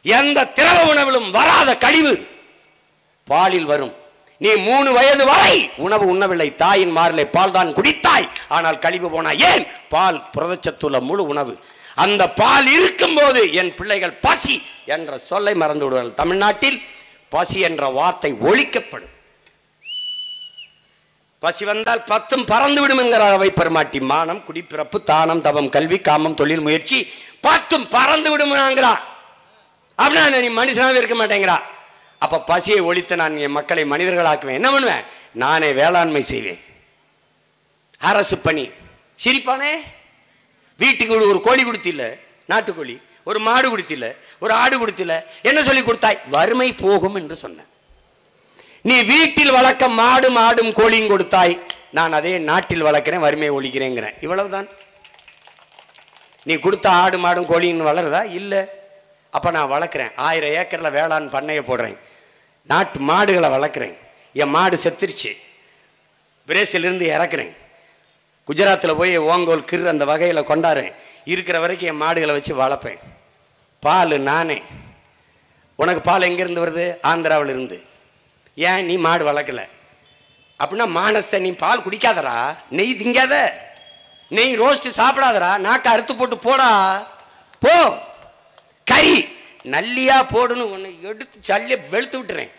எந்த திரவ உணவிலும் வராத கழிவு பாலில் வரும். நீ 3 வயது வரை உணவு உண்ணவில்லை, தாயின் மார்லே பால் தான் குடித்தாய், ஆனால் கழிவு போனாய். ஏன்? பால் புரதச்சத்துள்ள முழு உணவு. அந்த பால் இருக்கும் போது என் பிள்ளைகள் பசி என்ற சொல்லை மறந்து விடுவார்கள். தமிழ்நாட்டில் பசி என்ற வார்த்தை ஒழிக்கப்படும். பசி வந்தால் 10 பறந்து விடும் என்கிறார் அவை பெருமாட்டி. மானம், குடிப்பிறப்பு, தானம், தவம், கல்வி, காமம், தொழில், முயற்சி 10 பறந்து விடுங்கிறா. அப்படின்னா நீ மனுஷனாவே இருக்க மாட்டேங்கிறா. அப்ப பசியை ஒழித்து நான் என் மக்களை மனிதர்களாக்குவேன். என்ன பண்ணுவேன்? நானே வேளாண்மை செய்வேன். அரசு பணி. சிரிப்பானே, வீட்டுக்கு ஒரு கோழி கொடுத்தில்ல, நாட்டுக்கோழி, ஒரு மாடு கொடுத்தில்ல, ஒரு ஆடு கொடுத்தில்ல, என்ன சொல்லி கொடுத்தாய்? வறுமை போகும் என்று சொன்ன. நீ வீட்டில் வளர்க்க மாடும் ஆடும் கோழியும் கொடுத்தாய், நான் அதே நாட்டில் வளர்க்கிறேன், வறுமையை ஒழிக்கிறேங்கிறேன். இவ்வளவுதான். நீ கொடுத்த ஆடு மாடும் கோழின்னு வளருதா? இல்லை. அப்போ நான் வளர்க்குறேன், 1000 ஏக்கரில் வேளாண் பண்ணையை போடுறேன், நாட்டு மாடுகளை வளர்க்குறேன். என் மாடு செத்துருச்சு, பிரேசிலிருந்து இறக்குறேன், குஜராத்தில் போய் ஓங்கோல், கிர் அந்த வகையில் கொண்டாடுறேன். இருக்கிற வரைக்கும் என் மாடுகளை வச்சு வளர்ப்பேன். பால் நானே. உனக்கு பால் எங்கேருந்து வருது? ஆந்திராவில் இருந்து. ஏன் நீ மாடு வளர்க்கலை? அப்படின்னா மானஸ்த நீ பால் குடிக்காதரா, நெய் திங்காத, நெய் ரோஸ்ட்டு சாப்பிடாதரா, நாக்கை அறுத்து போட்டு போடா, போ. கறி நல்லியா போடுன்னு ஒன்று எடுத்து சல்லிய வெளுத்து விட்டுறேன்.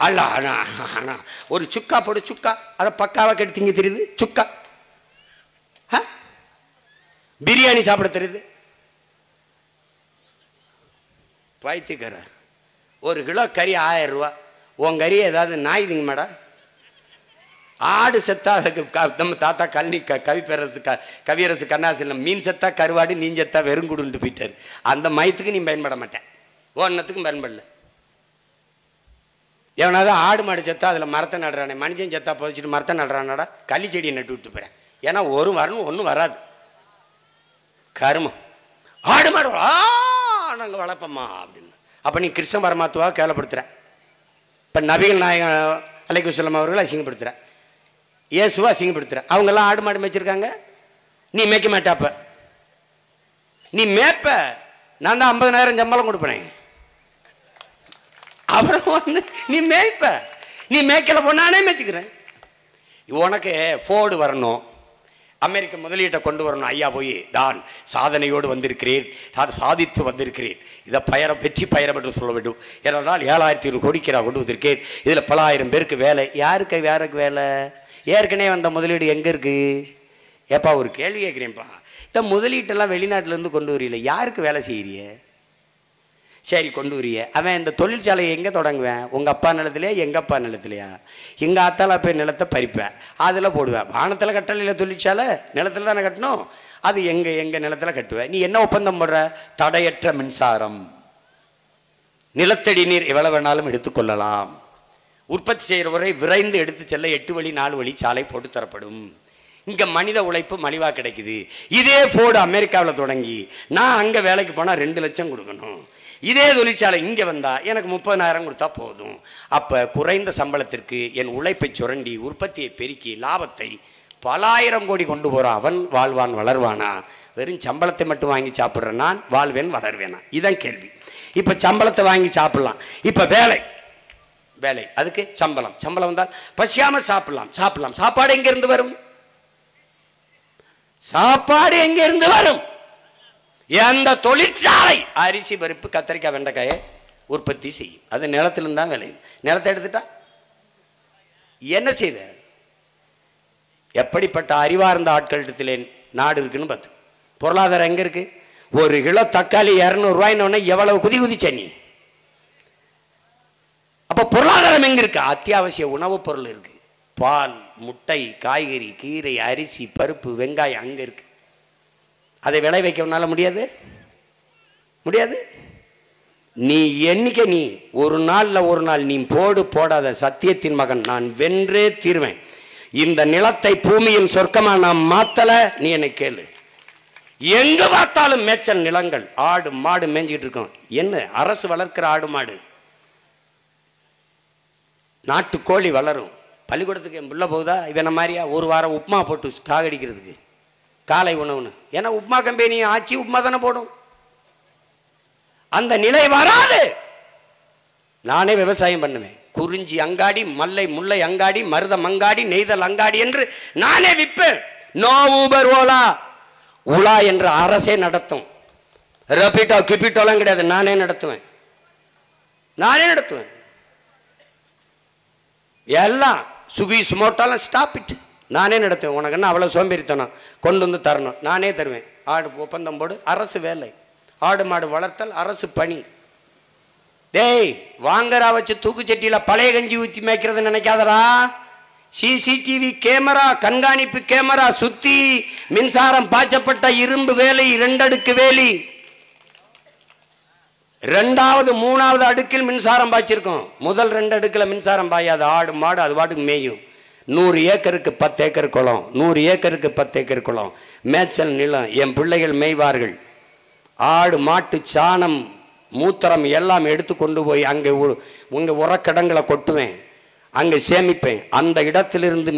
அல்ல ஆனா ஒரு சுக்கா போடு, சுக்கா அதை பக்காவாக கெடுத்து திங்க தெரியுது. சுக்கா பிரியாணி சாப்பிட தெரியுது. பைத்தியக்கார. 1 கிலோ கறி 1000 ரூபா. உன் கறி ஏதாவது நாய் திங்க மாடா? ஆடு செத்தா அதுக்கு நம்ம தாத்தா கவியரசு கண்ணாசிலம் மீன் செத்தா கருவாடு, நீ செத்தா வெறுங்குடுன்ட்டு போயிட்டாரு. அந்த மயத்துக்கு நீ பயன்பட மாட்டேன், ஒன்னத்துக்கும் பயன்படல. எவனாவது ஆடு மாடு செத்தா அதில் மரத்தை நடுறானே, மனுஷன் செத்தா புதைச்சிட்டு மரத்தை நடுறானடா, களி செடியை நட்டு விட்டு போகிறேன். ஏன்னா ஒரு வரணும் ஒன்றும் வராது. கருமம். ஆடு மாடு நாங்கள் வளர்ப்போம்மா அப்படின்னு. அப்போ நீ கிருஷ்ண பரமாத்மாவை கேவலப்படுத்துகிற. இப்போ நபிகள் நாயகம் அலைஹிஸ்ஸலாம் அவர்கள் அசிங்கப்படுத்துகிற, இயேசுவை அசிங்கப்படுத்துகிற. அவங்கெல்லாம் ஆடு மாடு மேய்ச்சிருக்காங்க, நீ மேய்க்க மாட்டாப்ப. நீ மேய்ப்ப, நான் தான் 50,000 சம்பளம் கொடுப்பேன். அப்புறம் நீ மேய்ப்ப, நீ மேய்க்கல போனானே மேய்ச்சிக்கிறேன். உனக்கு ஃபோர்டு வரணும், அமெரிக்க முதலீட்டை கொண்டு வரணும். ஐயா போய் தான் சாதனையோடு வந்திருக்கிறேன், நான் சாதித்து வந்திருக்கிறேன், இதை வெற்றி பயணம் என்று சொல்ல வேண்டும். ஏனென்றால் 7,100 கோடிக்கு நான் கொண்டு வந்திருக்கேன், இதில் பல ஆயிரம் பேருக்கு வேலை. யாருக்கு வேலை? ஏற்கனவே வந்த முதலீடு எங்கே இருக்குது? ஏப்பா ஒரு கேள்வி கேட்குறேன்ப்பா, இந்த முதலீட்டெல்லாம் வெளிநாட்டிலேருந்து கொண்டு வரீல, யாருக்கு வேலை செய்கிறிய? சரி கொண்டு வரிய, அவன் இந்த தொழிற்சாலையை எங்கே தொடங்குவேன்? உங்கள் அப்பா நிலத்துலையா எங்கள் அப்பா நிலத்துலையா? எங்கள் ஆத்தால போய் நிலத்தை பறிப்பேன், அதில் போடுவேன். வானத்தில் கட்டலையில் தொழிற்சாலை, நிலத்தில் தானே கட்டணும். அது எங்கள் நிலத்தில் கட்டுவேன். நீ என்ன ஒப்பந்தம் போடுற? தடையற்ற மின்சாரம், நிலத்தடி நீர் எவ்வளவு வேணாலும் எடுத்துக்கொள்ளலாம், உற்பத்தி செய்கிறவரை விரைந்து எடுத்து செல்ல 8 வழி 4 வழி சாலை போட்டு தரப்படும். இங்கே மனித உழைப்பு மலிவாக கிடைக்குது. இதே ஃபோர்டு அமெரிக்காவில் தொடங்கி நான் அங்கே வேலைக்கு போனால் 2 லட்சம் கொடுக்கணும். இதே தொழிற்சாலை இங்கே வந்தால் எனக்கு 30,000 கொடுத்தா போதும். அப்போ குறைந்த சம்பளத்திற்கு என் உழைப்பை சுரண்டி உற்பத்தியை பெருக்கி லாபத்தை பல ஆயிரம் கோடி கொண்டு போகிறான். அவன் வாழ்வான் வளர்வானா? வெறும் சம்பளத்தை மட்டும் வாங்கி சாப்பிட்றேன் நான், வாழ்வேன் வளர்வேனா? இதான் கேள்வி. இப்போ சம்பளத்தை வாங்கி சாப்பிட்லாம், இப்போ வேலை அதுக்கு சம்பளம் வந்தால் பசியாமல் சாப்பிடலாம். சாப்பாடு எங்கேருந்து வரும்? எந்த தொழிற்சாலை அரிசி பருப்பு கத்திரிக்காய் வெண்டைக்காயை உற்பத்தி செய்யும்? அது நிலத்திலிருந்து தான் விளையும். நிலத்தை எடுத்துட்டா என்ன செய்த? எப்படிப்பட்ட அறிவார்ந்த ஆட்களிடத்திலே நாடு இருக்குன்னு பார்த்து. பொருளாதாரம் எங்கே இருக்கு? 1 கிலோ தக்காளி 200 ரூபாய்ன்னு எவ்வளவு குதிச்ச நீ? அப்போ பொருளாதாரம் எங்கே இருக்கு? அத்தியாவசிய உணவுப் பொருள் இருக்கு, பால், முட்டை, காய்கறி, கீரை, அரிசி, பருப்பு, வெங்காயம் அங்கே இருக்கு. அதை விளைவிக்க உன்னால முடியாது. நீ என்னைக்கு நீ ஒரு நாள் நீ போடாத சத்தியத்தின் மகன் நான் வென்றே தீர்வேன். இந்த நிலத்தை பூமியின் சொர்க்கமா நான் மாத்தல. நீ என்னை கேளு. எங்க பார்த்தாலும் மேய்ச்சல் நிலங்கள், ஆடு மாடு மேய்ஞ்சிட்டு இருக்கோம். என்ன அரசு வளர்க்கிற ஆடு மாடு, நாட்டுக்கோழி வளரும். பள்ளிக்கூடத்துக்கு என் புள்ள போகுதா? இவன மாதிரியா ஒரு வாரம் உப்புமா போட்டு காகடிக்கிறதுக்கு காலை உணவுன்னு? ஏன்னா உப்புமா கம்பெனி ஆச்சு, உப்புமா தானே போடும். அந்த நிலை வராது. நானே விவசாயம் பண்ணுவேன். குறிஞ்சி அங்காடி, மல்லை முல்லை அங்காடி, மருதம் அங்காடி, நெய்தல் அங்காடி என்று நானே விற்பேன். நோ ஊபர் ஓலா, உலா என்ற அரசே நடத்தும். ரபிட்டோ கிபிட்டோலாம் கிடையாது, நானே நடத்துவேன். எல்லாம் சுகி சுமோட்டாலாம் ஸ்டாப் இட், நானே நடத்துவேன். உனக்கு என்ன அவ்வளோ சோம்பேறித்தனம்? கொண்டு வந்து தரணும், நானே தருவேன். ஆடு ஒப்பந்தம் போடு, அரசு வேலை. ஆடு மாடு வளர்த்தல் அரசு பணி. டேய் வாங்கரா வச்சு தூக்குச்சட்டியில் பழைய கஞ்சி ஊற்றி மேய்க்கிறது நினைக்காதடா. சிசிடிவி கேமரா, கண்காணிப்பு கேமரா சுத்தி மின்சாரம் பாய்ச்சப்பட்ட இரும்பு வேலி, 2 அடுக்கு வேலி, 2வது 3வது அடுக்கில் மின்சாரம் பாய்ச்சிருக்கும். முதல் 2 அடுக்கில் மின்சாரம் பாயாது. ஆடு மாடு அது பாட்டுக்கு மேயும். 100 ஏக்கருக்கு 10 ஏக்கர் குளம், 100 ஏக்கருக்கு 10 ஏக்கர் குளம், மேய்ச்சல் நிலம். என் பிள்ளைகள் மேய்வார்கள். ஆடு மாட்டு சாணம் மூத்திரம் எல்லாம் எடுத்து கொண்டு போய் அங்கே உங்கள் உரக்கடங்களை கொட்டுவேன், அங்கே சேமிப்பேன். அந்த இடத்திலிருந்து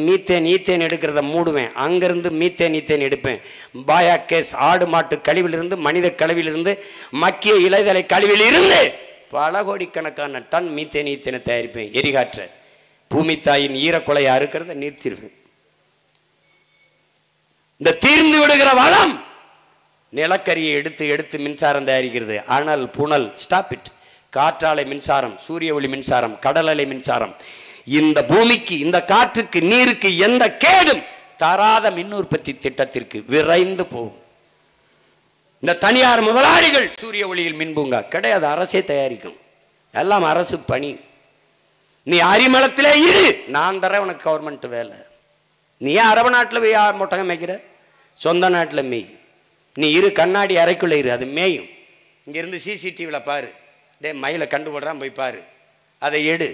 ஈத்தேன் எடுக்கிறத மூடுவேன். அங்கேருந்து ஈத்தேன் எடுப்பேன். பாயா கேஸ் ஆடு மாட்டு கழிவிலிருந்து, மனித கழிவிலிருந்து, மக்கிய இலைதலை கழிவிலிருந்து பல கோடிக்கணக்கான டன் ஈத்தேனை தயாரிப்பேன். எரிகாற்ற பூமி தாயின் ஈரக்குலையை அறுக்கிறத நீர்த்திருவேன். இந்த தீர்ந்து விடுகிற வளம் நிலக்கரியை எடுத்து மின்சாரம் தயாரிக்கிறது. ஆனால் புனல் ஸ்டாப் இட். காற்றாலை மின்சாரம், சூரிய ஒளி மின்சாரம், கடல் அலை மின்சாரம். இந்த பூமிக்கு, இந்த காற்றுக்கு, நீருக்கு எந்த கேடும் தராத மின் உற்பத்தி திட்டத்திற்கு விரைந்து போகும். இந்த தனியார் முதலாளிகள் சூரிய ஒளியில் மின்பூங்கா கிடையாது, அரசே தயாரிக்கும். எல்லாம் அரசு பணி. நீ அரிமளத்திலே இரு, நான் தர உனக்கு கவர்மெண்ட் வேலை. நீ ஏன் அரபு நாட்டில் போய் மொட்டகம் மேய்க்கிற? சொந்த நாட்டில் மேய். நீ இரு, கண்ணாடி அறைக்குள்ளே இரு, அது மேயும். இங்கேருந்து சிசிடிவியில் பாரு. மயிலை கண்டுபடுறான், போய் பாரு, அதை எடு.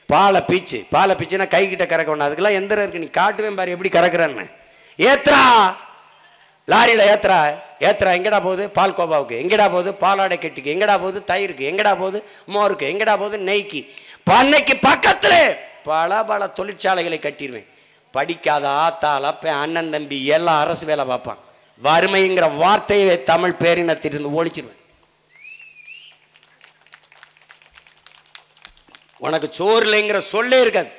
பாலை பீச்சுன்னா கை கிட்ட கறக்கணும். அதுக்கெல்லாம் எந்திரம் இருக்கு, நீ காட்டுவேன் பாரு எப்படி கறக்குறன்னு. ஏத்ரா லாரியில் ஏத்ரா எங்கடா போகுது? பால் கோபாவுக்கு. எங்கடா போகுது? பாலாடை கெட்டிக்கு. எங்கடா போகுது? தயிருக்கு. எங்கடா போகுது? மோருக்கு. எங்கடா போகுது? நெய்க்கு. பண்ணைக்கு பக்கத்துல பல தொழிற்சாலைகளை கட்டிடுவேன். படிக்காத ஆத்தால் அப்ப அண்ணன் தம்பி எல்லாம் அரசு வேலை பார்ப்பான். வறுமைங்கிற வார்த்தையை தமிழ் பேரினத்திலிருந்து ஒழிச்சிருவேன். உனக்கு சோறு இல்லைங்கிற சொல்லே இருக்காது.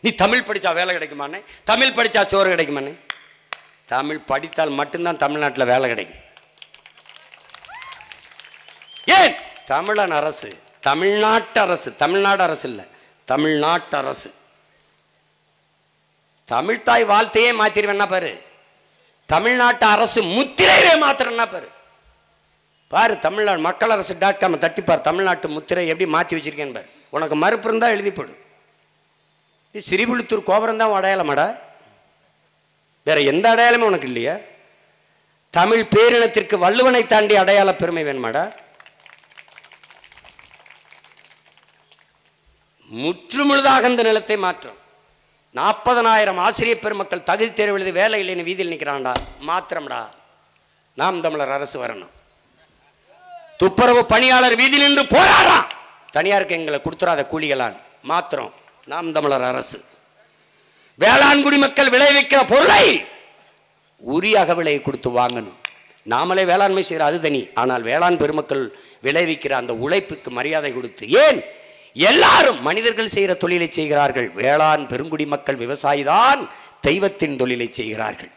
நீ தமிழ் படித்தா வேலை கிடைக்குமானே, தமிழ் படித்தா சோறு கிடைக்குமானே. தமிழ் படித்தால் மட்டும்தான் தமிழ்நாட்டில் வேலை கிடைக்கும். ஏன்? தமிழன் அரசு, தமிழ்நாட்டு அரசு, தமிழ்நாடு அரசு இல்லை, தமிழ்நாட்டு அரசு. தமிழ்தாய் வாழ்த்தையே மாத்திருவேன்னா பாரு, தமிழ்நாட்டு அரசு முத்திரையே மாத்திரன்னா பாரு. பாரு தமிழ்நாடு மக்கள் அரசு .com தட்டிப்பார், தமிழ்நாட்டு முத்திரை எப்படி மாற்றி வச்சிருக்கேன்னு பாரு. உனக்கு மறுப்பு இருந்தால் எழுதி போடு. இது ஸ்ரீவில்லிபுத்தூர் கோபுரம் தான் அடையாளமாடா, வேற எந்த அடையாளமே உனக்கு இல்லையா? தமிழ் பேரினத்திற்கு வள்ளுவனை தாண்டி அடையாள பெருமை வேணுமாடா? முற்றுமுழுதாக இந்த நிலத்தை மாற்றம். 40,000 ஆசிரியர் பெருமக்கள் தகுதி தேர்வு எழுதி வேலை இல்லைன்னு வீதியில் நிற்கிறான்டா. மாத்திரம்டா, நாம் தமிழர் அரசு வரணும். துப்புரவு பணியாளர் வீதியில் நின்று போராடுறான், தனியாருக்கு எங்களை கொடுத்துறாத கூலிகளான். மாத்திரம் நாம் தமிழர் அரசு. வேளாண் குடிமக்கள் விளைவிக்கிற பொருளை உரிய அகவிலை கொடுத்து வாங்கணும். நாமளே வேளாண்மை செய்கிற அது தனி, ஆனால் வேளாண் பெருமக்கள் விளைவிக்கிற அந்த உழைப்புக்கு மரியாதை கொடுத்து. ஏன்? எல்லாரும் மனிதர்கள் செய்கிற தொழிலை செய்கிறார்கள், வேளாண் பெருங்குடி மக்கள் விவசாயி தான் தெய்வத்தின் தொழிலை செய்கிறார்கள்.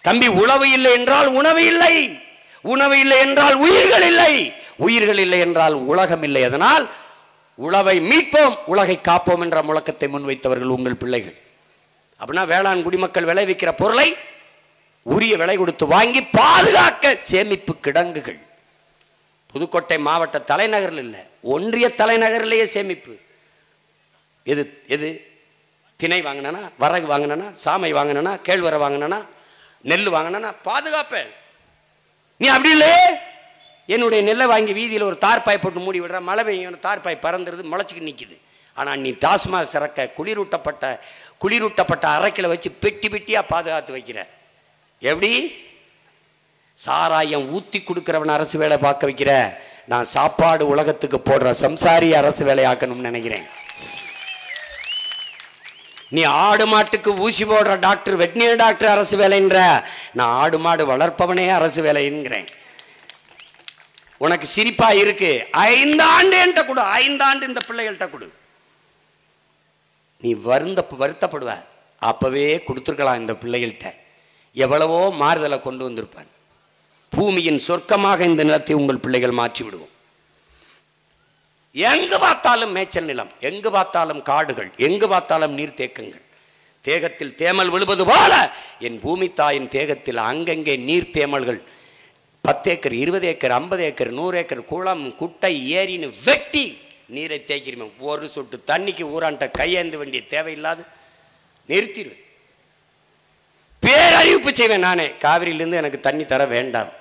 தம்பி, உழவு இல்லை என்றால் உணவு இல்லை, உணவு இல்லை என்றால் உயிர்கள் இல்லை, உயிர்கள் இல்லை என்றால் உலகம் இல்லை. அதனால் உழவை மீட்போம், உலகை காப்போம் என்ற முழக்கத்தை முன்வைத்தவர்கள் உங்கள் பிள்ளைகள். அப்படின்னா வேளாண் குடிமக்கள் விளைவிக்கிற பொருளை உரிய விலை கொடுத்து வாங்கி பாதுகாக்க சேமிப்பு கிடங்குகள். புதுக்கோட்டை மாவட்ட தலைநகரில் இல்லை, ஒன்றிய தலைநகரிலேயே சேமிப்பு. எது எது திணை வாங்கினா, வரகு வாங்கினா, சாமை வாங்கினா, கேழ்வரை வாங்கினா, நெல் வாங்கினா பாதுகாப்பேன். நீ அப்படி இல்லை, என்னுடைய நெல்லை வாங்கி வீதியில் ஒரு தார்பாய் போட்டு மூடி விடுற, மழை பெய்யும், தார்பாய் பறந்துருது, முளைச்சிக்கிட்டு நிற்கிது. ஆனால் நீ டாஸ்மாக் சிறக்க குளிரூட்டப்பட்ட அரைக்கில் வச்சு பெட்டி பெட்டியாக பாதுகாத்து வைக்கிற. எப்படி? சாராயம் ஊற்றி கொடுக்குறவன் அரசு வேலை பார்க்க வைக்கிற. நான் சாப்பாடு உலகத்துக்கு போடுற சம்சாரி அரசு வேலை ஆக்கணும்னு நினைக்கிறேன். நீ ஆடு மாட்டுக்கு ஊசி போடுற டாக்டர், வெட்டினரி டாக்டர் அரசு வேலைன்ற, நான் ஆடு மாடு வளர்ப்பவனே அரசு வேலைங்கிறேன். உனக்கு சிரிப்பா இருக்கு, 5 ஆண்டு என்கிட்ட கொடு, 5 ஆண்டு இந்த பிள்ளைகள்கிட்ட கொடு. நீ வருத்தப்படுவ. அப்பவே கொடுத்துருக்கலாம் இந்த பிள்ளைகள்கிட்ட. எவ்வளவோ மாறுதலை கொண்டு வந்திருப்பான். பூமியின் சொர்க்கமாக இந்த நிலத்தை உங்கள் பிள்ளைகள் மாற்றி விடுவோம். எங்கு பார்த்தாலும் மேய்ச்சல் நிலம், எங்கு பார்த்தாலும் காடுகள், எங்கு பார்த்தாலும் நீர்த்தேக்கங்கள். தேகத்தில் தேமல் விழுவது போல என் பூமி தாயின் தேகத்தில் அங்கங்கே நீர் தேமல்கள். 10 ஏக்கர், 20 ஏக்கர், 50 ஏக்கர், 100 ஏக்கர் குளம், குட்டை, ஏரின்னு வெட்டி நீரை தேய்க்கிறோம். ஒரு சொட்டு தண்ணிக்கு ஊரான்ட்ட கையேந்த வேண்டிய தேவையில்லாது நிறுத்திடுவேன். பேரறிவிப்பு செய்வேன் நானே, காவிரியிலிருந்து எனக்கு தண்ணி தர வேண்டாம்.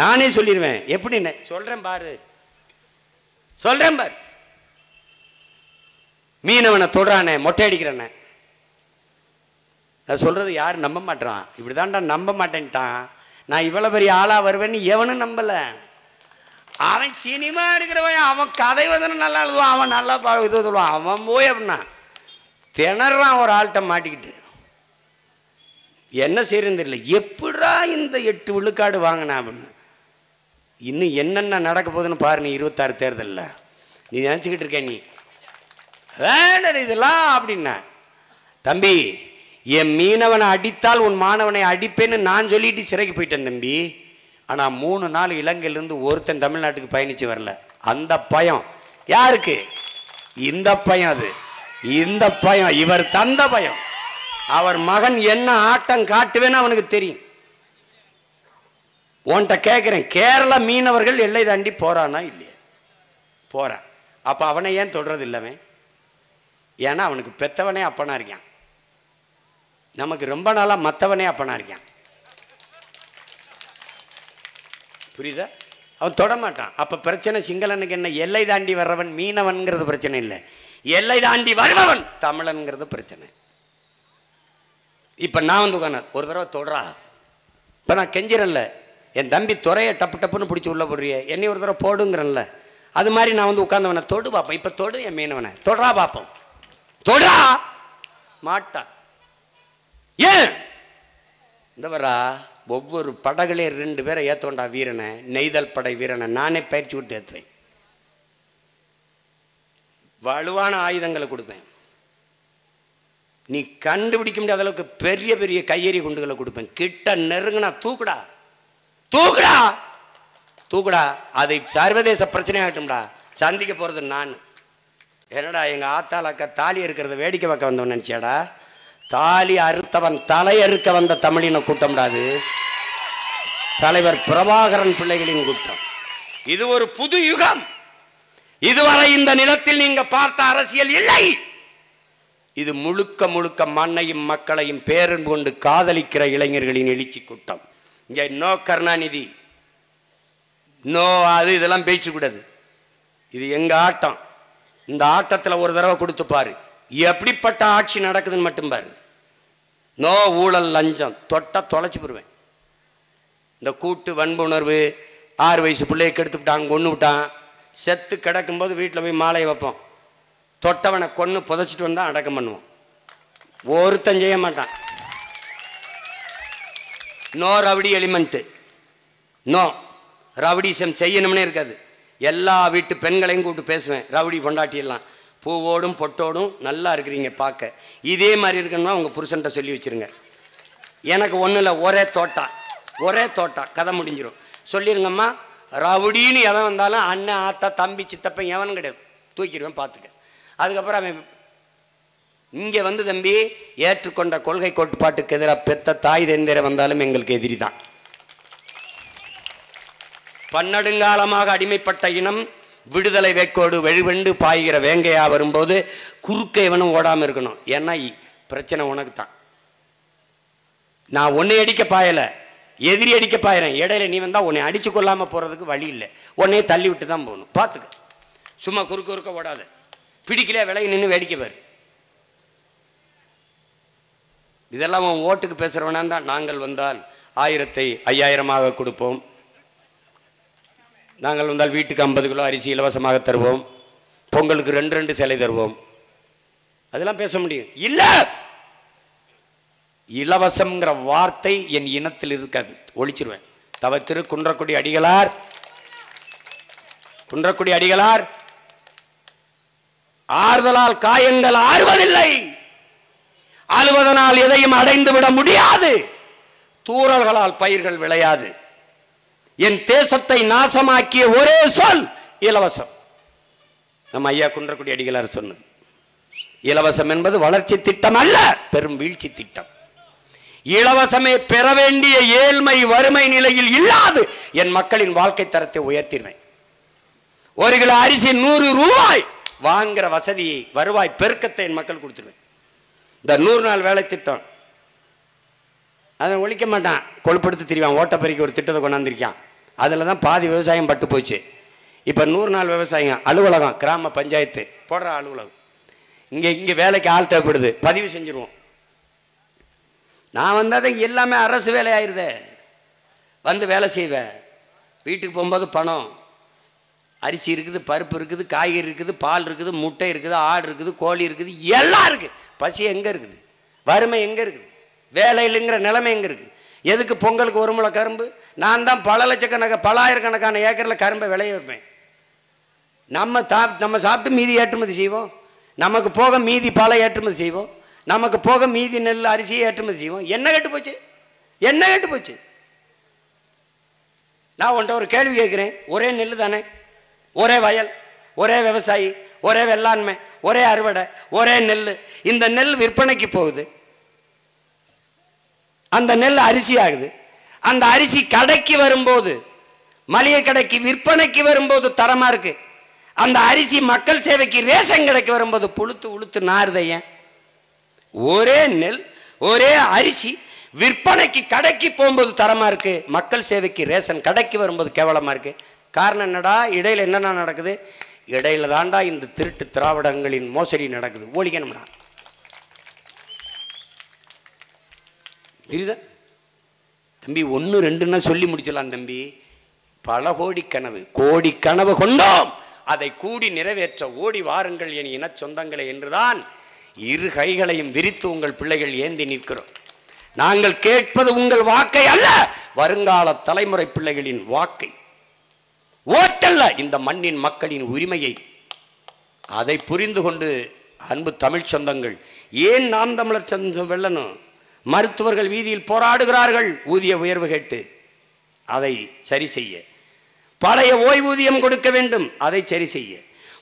நானே சொல்லிடுவேன். எப்படி சொல்றேன் பாரு, சொல்றேன் பாரு. மீனவனை தொடுறானே, மொட்டை அடிக்கிறானே, நான் சொல்றது யாரும் நம்ப மாட்டான். இப்படிதான்டா நம்ப மாட்டேன்ட்டான். நான் இவ்வளவு பெரிய ஆளா வருவேன்னு எவனும் நம்பல. அவன் சினிமா எடுக்கிறவன், அவன் கதை வந்து நல்லா எழுதுவான், அவன் நல்லா இது சொல்லுவான். அவன் போய் அப்படின்னா திணறான் ஒரு ஆள்கிட்ட மாட்டிக்கிட்டு. என்ன செய்யறதுன்னு தெரியல. எப்படா இந்த 8 விழுக்காடு வாங்கினா அப்படின்னு. இன்னும் என்னென்ன நடக்க போகுதுன்னு பாரு. நீ 26 தேர்தலில் நீ நினச்சிக்கிட்டு இருக்க, நீ வேண்டாம் இதெல்லாம் அப்படின்னா. தம்பி, என் மீனவனை அடித்தால் உன் மாணவனை அடிப்பேன்னு நான் சொல்லிட்டு சிறைக்கு போயிட்டேன் தம்பி. ஆனால் 3 நாள் இலங்கையிலிருந்து ஒருத்தன் தமிழ்நாட்டுக்கு பயணித்து வரல. அந்த பயம் யாருக்கு? இந்த பயம். அது இந்த பயம் இவர் தந்த பயம். அவர் மகன் என்ன ஆட்டம் காட்டுவேன்னு அவனுக்கு தெரியும். உன்கிட்ட கேட்குறேன், கேரள மீனவர்கள் எல்லை தாண்டி போறானா இல்லையா? போறான். அப்போ அவனை ஏன் தொடறது இல்லவன்? ஏன்னா அவனுக்கு பெத்தவனே அப்பனா இருக்கான். நமக்கு ரொம்ப நாளாக மற்றவனே அப்பனா இருக்கான். புரியுதா? அவன் தொடமாட்டான். அப்போ பிரச்சனை சிங்களனுக்கு என்ன? எல்லை தாண்டி வர்றவன் மீனவன்கிறது பிரச்சனை இல்லை, எல்லை தாண்டி வருபவன் தமிழன்கிறது பிரச்சனை. இப்போ நான் வந்து உட்காந்து ஒரு தடவை தொடரா, இப்போ நான் கெஞ்சிரன்ல, என் தம்பி துறையை டப்பு டப்புன்னு பிடிச்சி உள்ள போடுறிய, என்னை ஒரு தடவை போடுங்கிறன்ல, அது மாதிரி நான் வந்து உட்காந்தவனை தொடு பார்ப்பேன். இப்போ தொடு என் மீனவனை, தொடரா பார்ப்போம். தொடரா மாட்டான். ஏன் இந்த வரா? ஒவ்வொரு படகுலே 2 பேரை ஏற்றோண்டா வீரனை, நெய்தல் படை வீரனை நானே பயிற்சி விட்டு ஏற்றுவேன். வலுவான ஆயுதங்களை கொடுப்பேன். நீ கண்டுபிடிக்க முடியாத அளவுக்கு பெரிய பெரிய கையெறி குண்டுகளை கொடுப்பேன். கிட்ட நெருங்கினா தூக்குடா தூக்குடா தூக்குடா. அதை சர்வதேச பிரச்சனையாகட்டும்டா. சந்திக்க போகிறது நான். என்னடா எங்கள் ஆத்தாளக்க தாலி இருக்கிறத வேடிக்கை பார்க்க வந்தவன் நினச்சியாடா? தாலி அறுத்தவன் தலை அறுக்க வந்த தமிழின கூட்டம்டாது. தலைவர் பிரபாகரன் பிள்ளைகளின் கூட்டம். இது ஒரு புது யுகம். இதுவரை இந்த நிலத்தில் நீங்க பார்த்த அரசியல் இல்லை. இது முழுக்க முழுக்க மண்ணையும் மக்களையும் பேரன்பு கொண்டு காதலிக்கிற இளைஞர்களின் எழுச்சி கூட்டம். இங்கே நோ கருணாநிதி, நோ அது இதெல்லாம் பேசக்கூடாது. இது எங்க ஆட்டம். இந்த ஆட்டத்தில் ஒரு தடவை கொடுத்து பாரு எப்படிப்பட்ட ஆட்சி நடக்குதுன்னு மட்டும் பாரு. நோ ஊழல் லஞ்சம். தொட்ட தொலைச்சி போடுவேன். இந்த கூட்டு வன்புணர்வு 6 வயசு பிள்ளையை கெடுத்து விட்டான், கொன்று விட்டான். செத்து கிடக்கும்போது வீட்டில் போய் மாலையை வைப்போம். தொட்டவனை கொன்று புதைச்சிட்டு வந்தால் அடக்கம் பண்ணுவோம். ஒருத்தன் செய்ய மாட்டான். No rowdy element. No rowdyism செய்யணும்னே இருக்காது. எல்லா வீட்டு பெண்களையும் கூப்பிட்டு பேசுவேன். ரவுடி பொண்டாட்டியெல்லாம் பூவோடும் பொட்டோடும் நல்லா இருக்கிறீங்க பார்க்க. இதே மாதிரி இருக்கணும்னா உங்கள் புருஷன்ட்ட சொல்லி வச்சுருங்க. எனக்கு ஒன்றும் இல்லை, ஒரே தோட்டா கதை முடிஞ்சிடும். சொல்லிடுங்கம்மா, ரவுடின்னு எவன் வந்தாலும் அண்ணன் ஆத்தா தம்பி சித்தப்பன் எவனும் கிடையாது, தூக்கிடுவேன் பார்த்துக்க. அதுக்கப்புறம் அவன் இங்கே வந்து தம்பி ஏற்றுக்கொண்ட கொள்கை கோட்பாட்டுக்கு எதிராக பெத்த தாய் தெந்திர வந்தாலும் எங்களுக்கு எதிரி தான். பன்னெடுங்காலமாக அடிமைப்பட்ட இனம் விடுதலை வேட்கோடு வெளிவெண்டு பாய்கிற வேங்கையா வரும்போது குறுக்க இவனும் ஓடாமல் இருக்கணும். ஏன்னா பிரச்சனை உனக்கு தான். நான் உன்னை அடிக்க பாயலை, எதிரி அடிக்க பாயிறேன். இடையில நீ வந்தால் உன்னை அடிச்சு கொள்ளாமல் போகிறதுக்கு வழி இல்லை. உன்னையே தள்ளி விட்டு தான் போகணும். பார்த்துக்க. சும்மா குறுக்க ஓடாத. பிடிக்கல விலகி நின்று வேடிக்கை பாரு. இதெல்லாம் உன் ஓட்டுக்கு பேசுகிறவனா தான். நாங்கள் வந்தால் 1000ஐ 5000 கொடுப்போம். நாங்கள் வந்தால் வீட்டுக்கு 50 கிலோ அரிசி இலவசமாக தருவோம். பொங்கலுக்கு 2 சேலை தருவோம். அதெல்லாம் பேச முடியும். இல்லை, இலவசம்ங்கிற வார்த்தை என் இனத்தில் இருக்காது, ஒழிச்சிருவேன். தவத்திரு குன்றக்குடி அடிகளார் ஆறுதலால் காயங்கள் ஆறுவதில்லை, அழுவதனால் எதையும் அடைந்து விட முடியாது, தூறல்களால் பயிர்கள் விளையாது. என் தேசத்தை நாசமாக்கிய ஒரே சொல் இலவசம். நம்ம ஐயா குன்றக்குடி அடிகளார் சொன்னது. இலவசம் என்பது வளர்ச்சி திட்டம் அல்ல, பெரும் வீழ்ச்சி திட்டம். இலவசமே பெற வேண்டிய ஏழ்மை வறுமை நிலையில் இல்லாது என் மக்களின் வாழ்க்கை தரத்தை உயர்த்திடுவேன். 1 கிலோ அரிசி 100 ரூபாய் வாங்குற வசதியை, வருவாய் பெருக்கத்தை என் மக்கள் கொடுத்துருவேன். இந்த 100 நாள் வேலை திட்டம் அதை ஒழிக்க மாட்டான், கொழுப்படுத்து திரிவான். ஓட்டப்பறிக்கு ஒரு திட்டத்தை கொண்டாந்துருக்கான். அதில் தான் பாதி விவசாயம் பட்டு போச்சு. இப்போ 100 நாள் விவசாயம் அலுவலகம், கிராம பஞ்சாயத்து போடுற அலுவலகம். இங்கே வேலைக்கு ஆள் தேவைப்படுது, பதிவு செஞ்சுருவோம். நான் வந்தால் தான் எல்லாமே அரசு வேலை ஆயிடுதே. வந்து வேலை செய்வேன். வீட்டுக்கு போகும்போது பணம், அரிசி இருக்குது, பருப்பு இருக்குது, காய்கறி இருக்குது, பால் இருக்குது, முட்டை இருக்குது, ஆடு இருக்குது, கோழி இருக்குது, எல்லாம் இருக்குது. பசி எங்கே இருக்குது? வறுமை எங்கே இருக்குது? வேலை இல்லைங்கிற நிலைமை எங்கே இருக்குது? எதுக்கு பொங்கலுக்கு 1 முளை கரும்பு? நான் தான் பல ஆயிரக்கணக்கான ஏக்கரில் கரும்பை விளைய வைப்பேன். நம்ம சாப்பிட்டு மீதி ஏற்றுமதி செய்வோம். நமக்கு போக மீதி பல ஏற்றுமதி செய்வோம். நமக்கு போக மீதி நெல் அரிசியை ஏற்றுமதி செய்வோம். என்ன கெட்டு போச்சு? நான் உன்ட்ட ஒரு கேள்வி கேட்குறேன். ஒரே நெல் தானே, ஒரே வயல், ஒரே விவசாயி, ஒரே வெள்ளாண்மை, ஒரே அறுவடை, ஒரே நெல். இந்த நெல் விற்பனைக்கு போகுது, அந்த நெல் அரிசி ஆகுது. அந்த அரிசி கடைக்கு வரும்போது, மளிகை கடைக்கு விற்பனைக்கு வரும்போது தரமா இருக்கு. அந்த அரிசி மக்கள் சேவைக்கு ரேஷன் கடைக்கு வரும்போது புழுத்து உளுத்து நாறுதையன். ஒரே நெல் ஒரே அரிசி விற்பனைக்கு கடைக்கு போகும்போது தரமா இருக்கு, மக்கள் சேவைக்கு ரேஷன் கடைக்கு வரும்போது கேவலமா இருக்கு. காரணம் என்னடா? இடையில என்னென்ன நடக்குது? இடையில தாண்டா இந்த திருட்டு திராவிடங்களின் மோசடி நடக்குது. ஒழிக்கணும்டா. தெரியுதா தம்பி? 1 2ன்னா சொல்லி முடிச்சலாம் தம்பி. பல கோடி கனவு கொண்டோம். அதை கூடி நிறைவேற்ற ஓடி வாருங்கள் என் இன சொந்தங்களே என்றுதான் 2 கைகளையும் விரித்து உங்கள் பிள்ளைகள் ஏந்தி நிற்கிறோம். நாங்கள் கேட்பது உங்கள் வாக்கை அல்ல, வருங்கால தலைமுறை பிள்ளைகளின் வாக்கை. ஓட்டல்ல, இந்த மண்ணின் மக்களின் உரிமையை அதை புரிந்து கொண்டு அன்பு தமிழ் சொந்தங்கள், ஏன் நாம் தமிழர் சொந்தம் வெல்லணும்? மருத்துவர்கள் வீதியில் போராடுகிறார்கள் ஊதிய உயர்வு கேட்டு, அதை சரி செய்ய. பழைய ஓய்வூதியம் கொடுக்க வேண்டும், அதை சரி செய்ய.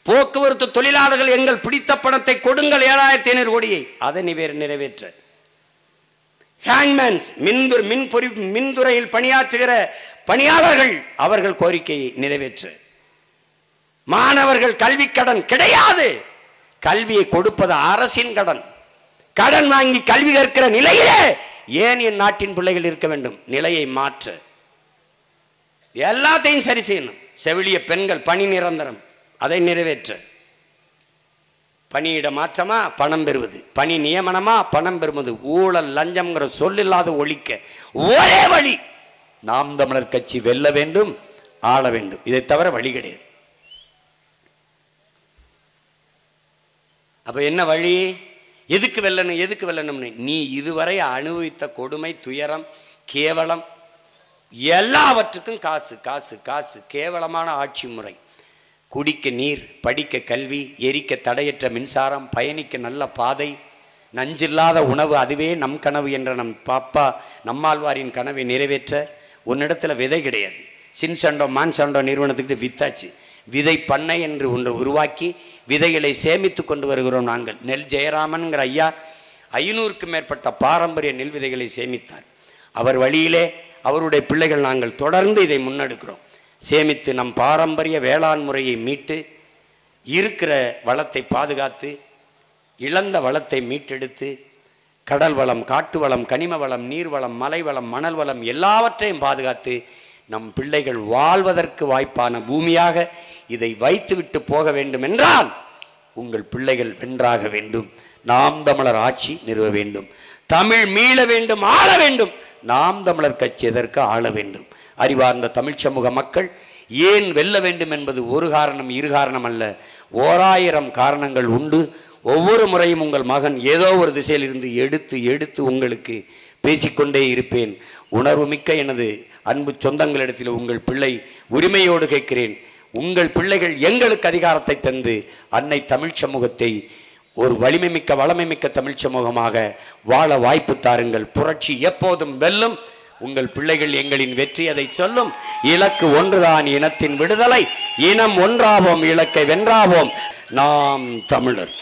போக்குவரத்து தொழிலாளர்கள் எங்கள் பிடித்த பணத்தை கொடுங்கள் 7500 கோடியை, அதை நிறைவேற்ற. ஹேங்மேன்ஸ் மின்துறையில் பணியாற்றுகிற பணியாளர்கள் அவர்கள் கோரிக்கையை நிறைவேற்ற. மாணவர்கள் கல்வி கடன் கிடையாது, கல்வியை கொடுப்பது அரசின் கடன். கடன் வாங்கி கல்வி கற்கிற நிலையிலே ஏன் என் நாட்டின் பிள்ளைகள் இருக்க வேண்டும்? நிலையை மாற்ற, எல்லாத்தையும் சரி செய்யணும். செவிலிய பெண்கள் பணி நிரந்தரம், அதை நிறைவேற்ற. பணியிட மாற்றமா பணம் பெறுவது, பணி நியமனமா பணம் பெறுவது, ஊழல் லஞ்சம்ங்கிற சொல்லில்லாத ஒழிக்க ஒரே வழி, நாம் தமிழர் கட்சி வெல்ல வேண்டும், ஆள வேண்டும். இதை தவிர வழி கிடையாது. அப்ப என்ன வழி? எதுக்கு வெல்லணும்? எதுக்கு வெல்லணும்னு நீ இதுவரை அனுபவித்த கொடுமை, துயரம், கேவலம், எல்லாவற்றுக்கும் காசு காசு காசு. கேவலமான ஆட்சி முறை. குடிக்க நீர், படிக்க கல்வி, எரிக்க தடையற்ற மின்சாரம், பயணிக்க நல்ல பாதை, நஞ்சில்லாத உணவு, அதுவே நம் கனவு என்ற நம் பாப்பா நம்மாழ்வாரின் கனவை நிறைவேற்ற உன்னிடத்துல விதை கிடையாது. சின்சண்டோ மான்சண்டோ நிறுவனத்துக்கு வித்தாச்சு. விதை பண்ணை என்று ஒன்று உருவாக்கி விதைகளை சேமித்து கொண்டு வருகிறோம் நாங்கள். நெல் ஜெயராமன்கிற ஐயா 500க்கும் மேற்பட்ட பாரம்பரிய நெல் விதைகளை சேமித்தார். அவர் வழியிலே அவருடைய பிள்ளைகள் நாங்கள் தொடர்ந்து இதை முன்னெடுக்கிறோம். சேமித்து நம் பாரம்பரிய வேளாண் முறையை மீட்டு, இருக்கிற வளத்தை பாதுகாத்து, இழந்த வளத்தை மீட்டெடுத்து, கடல் வளம், காட்டு வளம், கனிம வளம், நீர் வளம், மலை வளம், மணல் வளம் எல்லாவற்றையும் பாதுகாத்து நம் பிள்ளைகள் வாழ்வதற்கு வாய்ப்பான பூமியாக இதை வைத்துவிட்டு போக வேண்டும் என்றால் உங்கள் பிள்ளைகள் வென்றாக வேண்டும். நாம் தமிழர் ஆட்சி நிறுவ வேண்டும், தமிழ் மீள வேண்டும், ஆள வேண்டும். நாம் தமிழர் கட்சி எதற்கு ஆள வேண்டும்? அறிவார்ந்த தமிழ் சமூக மக்கள் ஏன் வெல்ல வேண்டும் என்பது ஒரு காரணம், இரு காரணம் அல்ல, 1000 காரணங்கள் உண்டு. ஒவ்வொரு முறையும் உங்கள் மகன் ஏதோ ஒரு திசையில் இருந்து எடுத்து எடுத்து உங்களுக்கு பேசிக்கொண்டே இருப்பேன். உணர்வு மிக்க எனது அன்பு சொந்தங்களிடத்தில் உங்கள் பிள்ளை உரிமையோடு கேட்கிறேன். உங்கள் பிள்ளைகள் எங்களுக்கு அதிகாரத்தை தந்து அன்னை தமிழ் சமூகத்தை ஒரு வலிமை மிக்க வளமை மிக்க தமிழ் சமூகமாக வாழ வாய்ப்பு தாருங்கள். புரட்சி எப்போதும் வெல்லும். உங்கள் பிள்ளைகள் எங்களின் வெற்றி அதை சொல்லும். இலக்கு ஒன்றுதான், இனத்தின் விடுதலை. இனம் ஒன்றாவோம், இலக்கை வென்றாவோம். நாம் தமிழர்.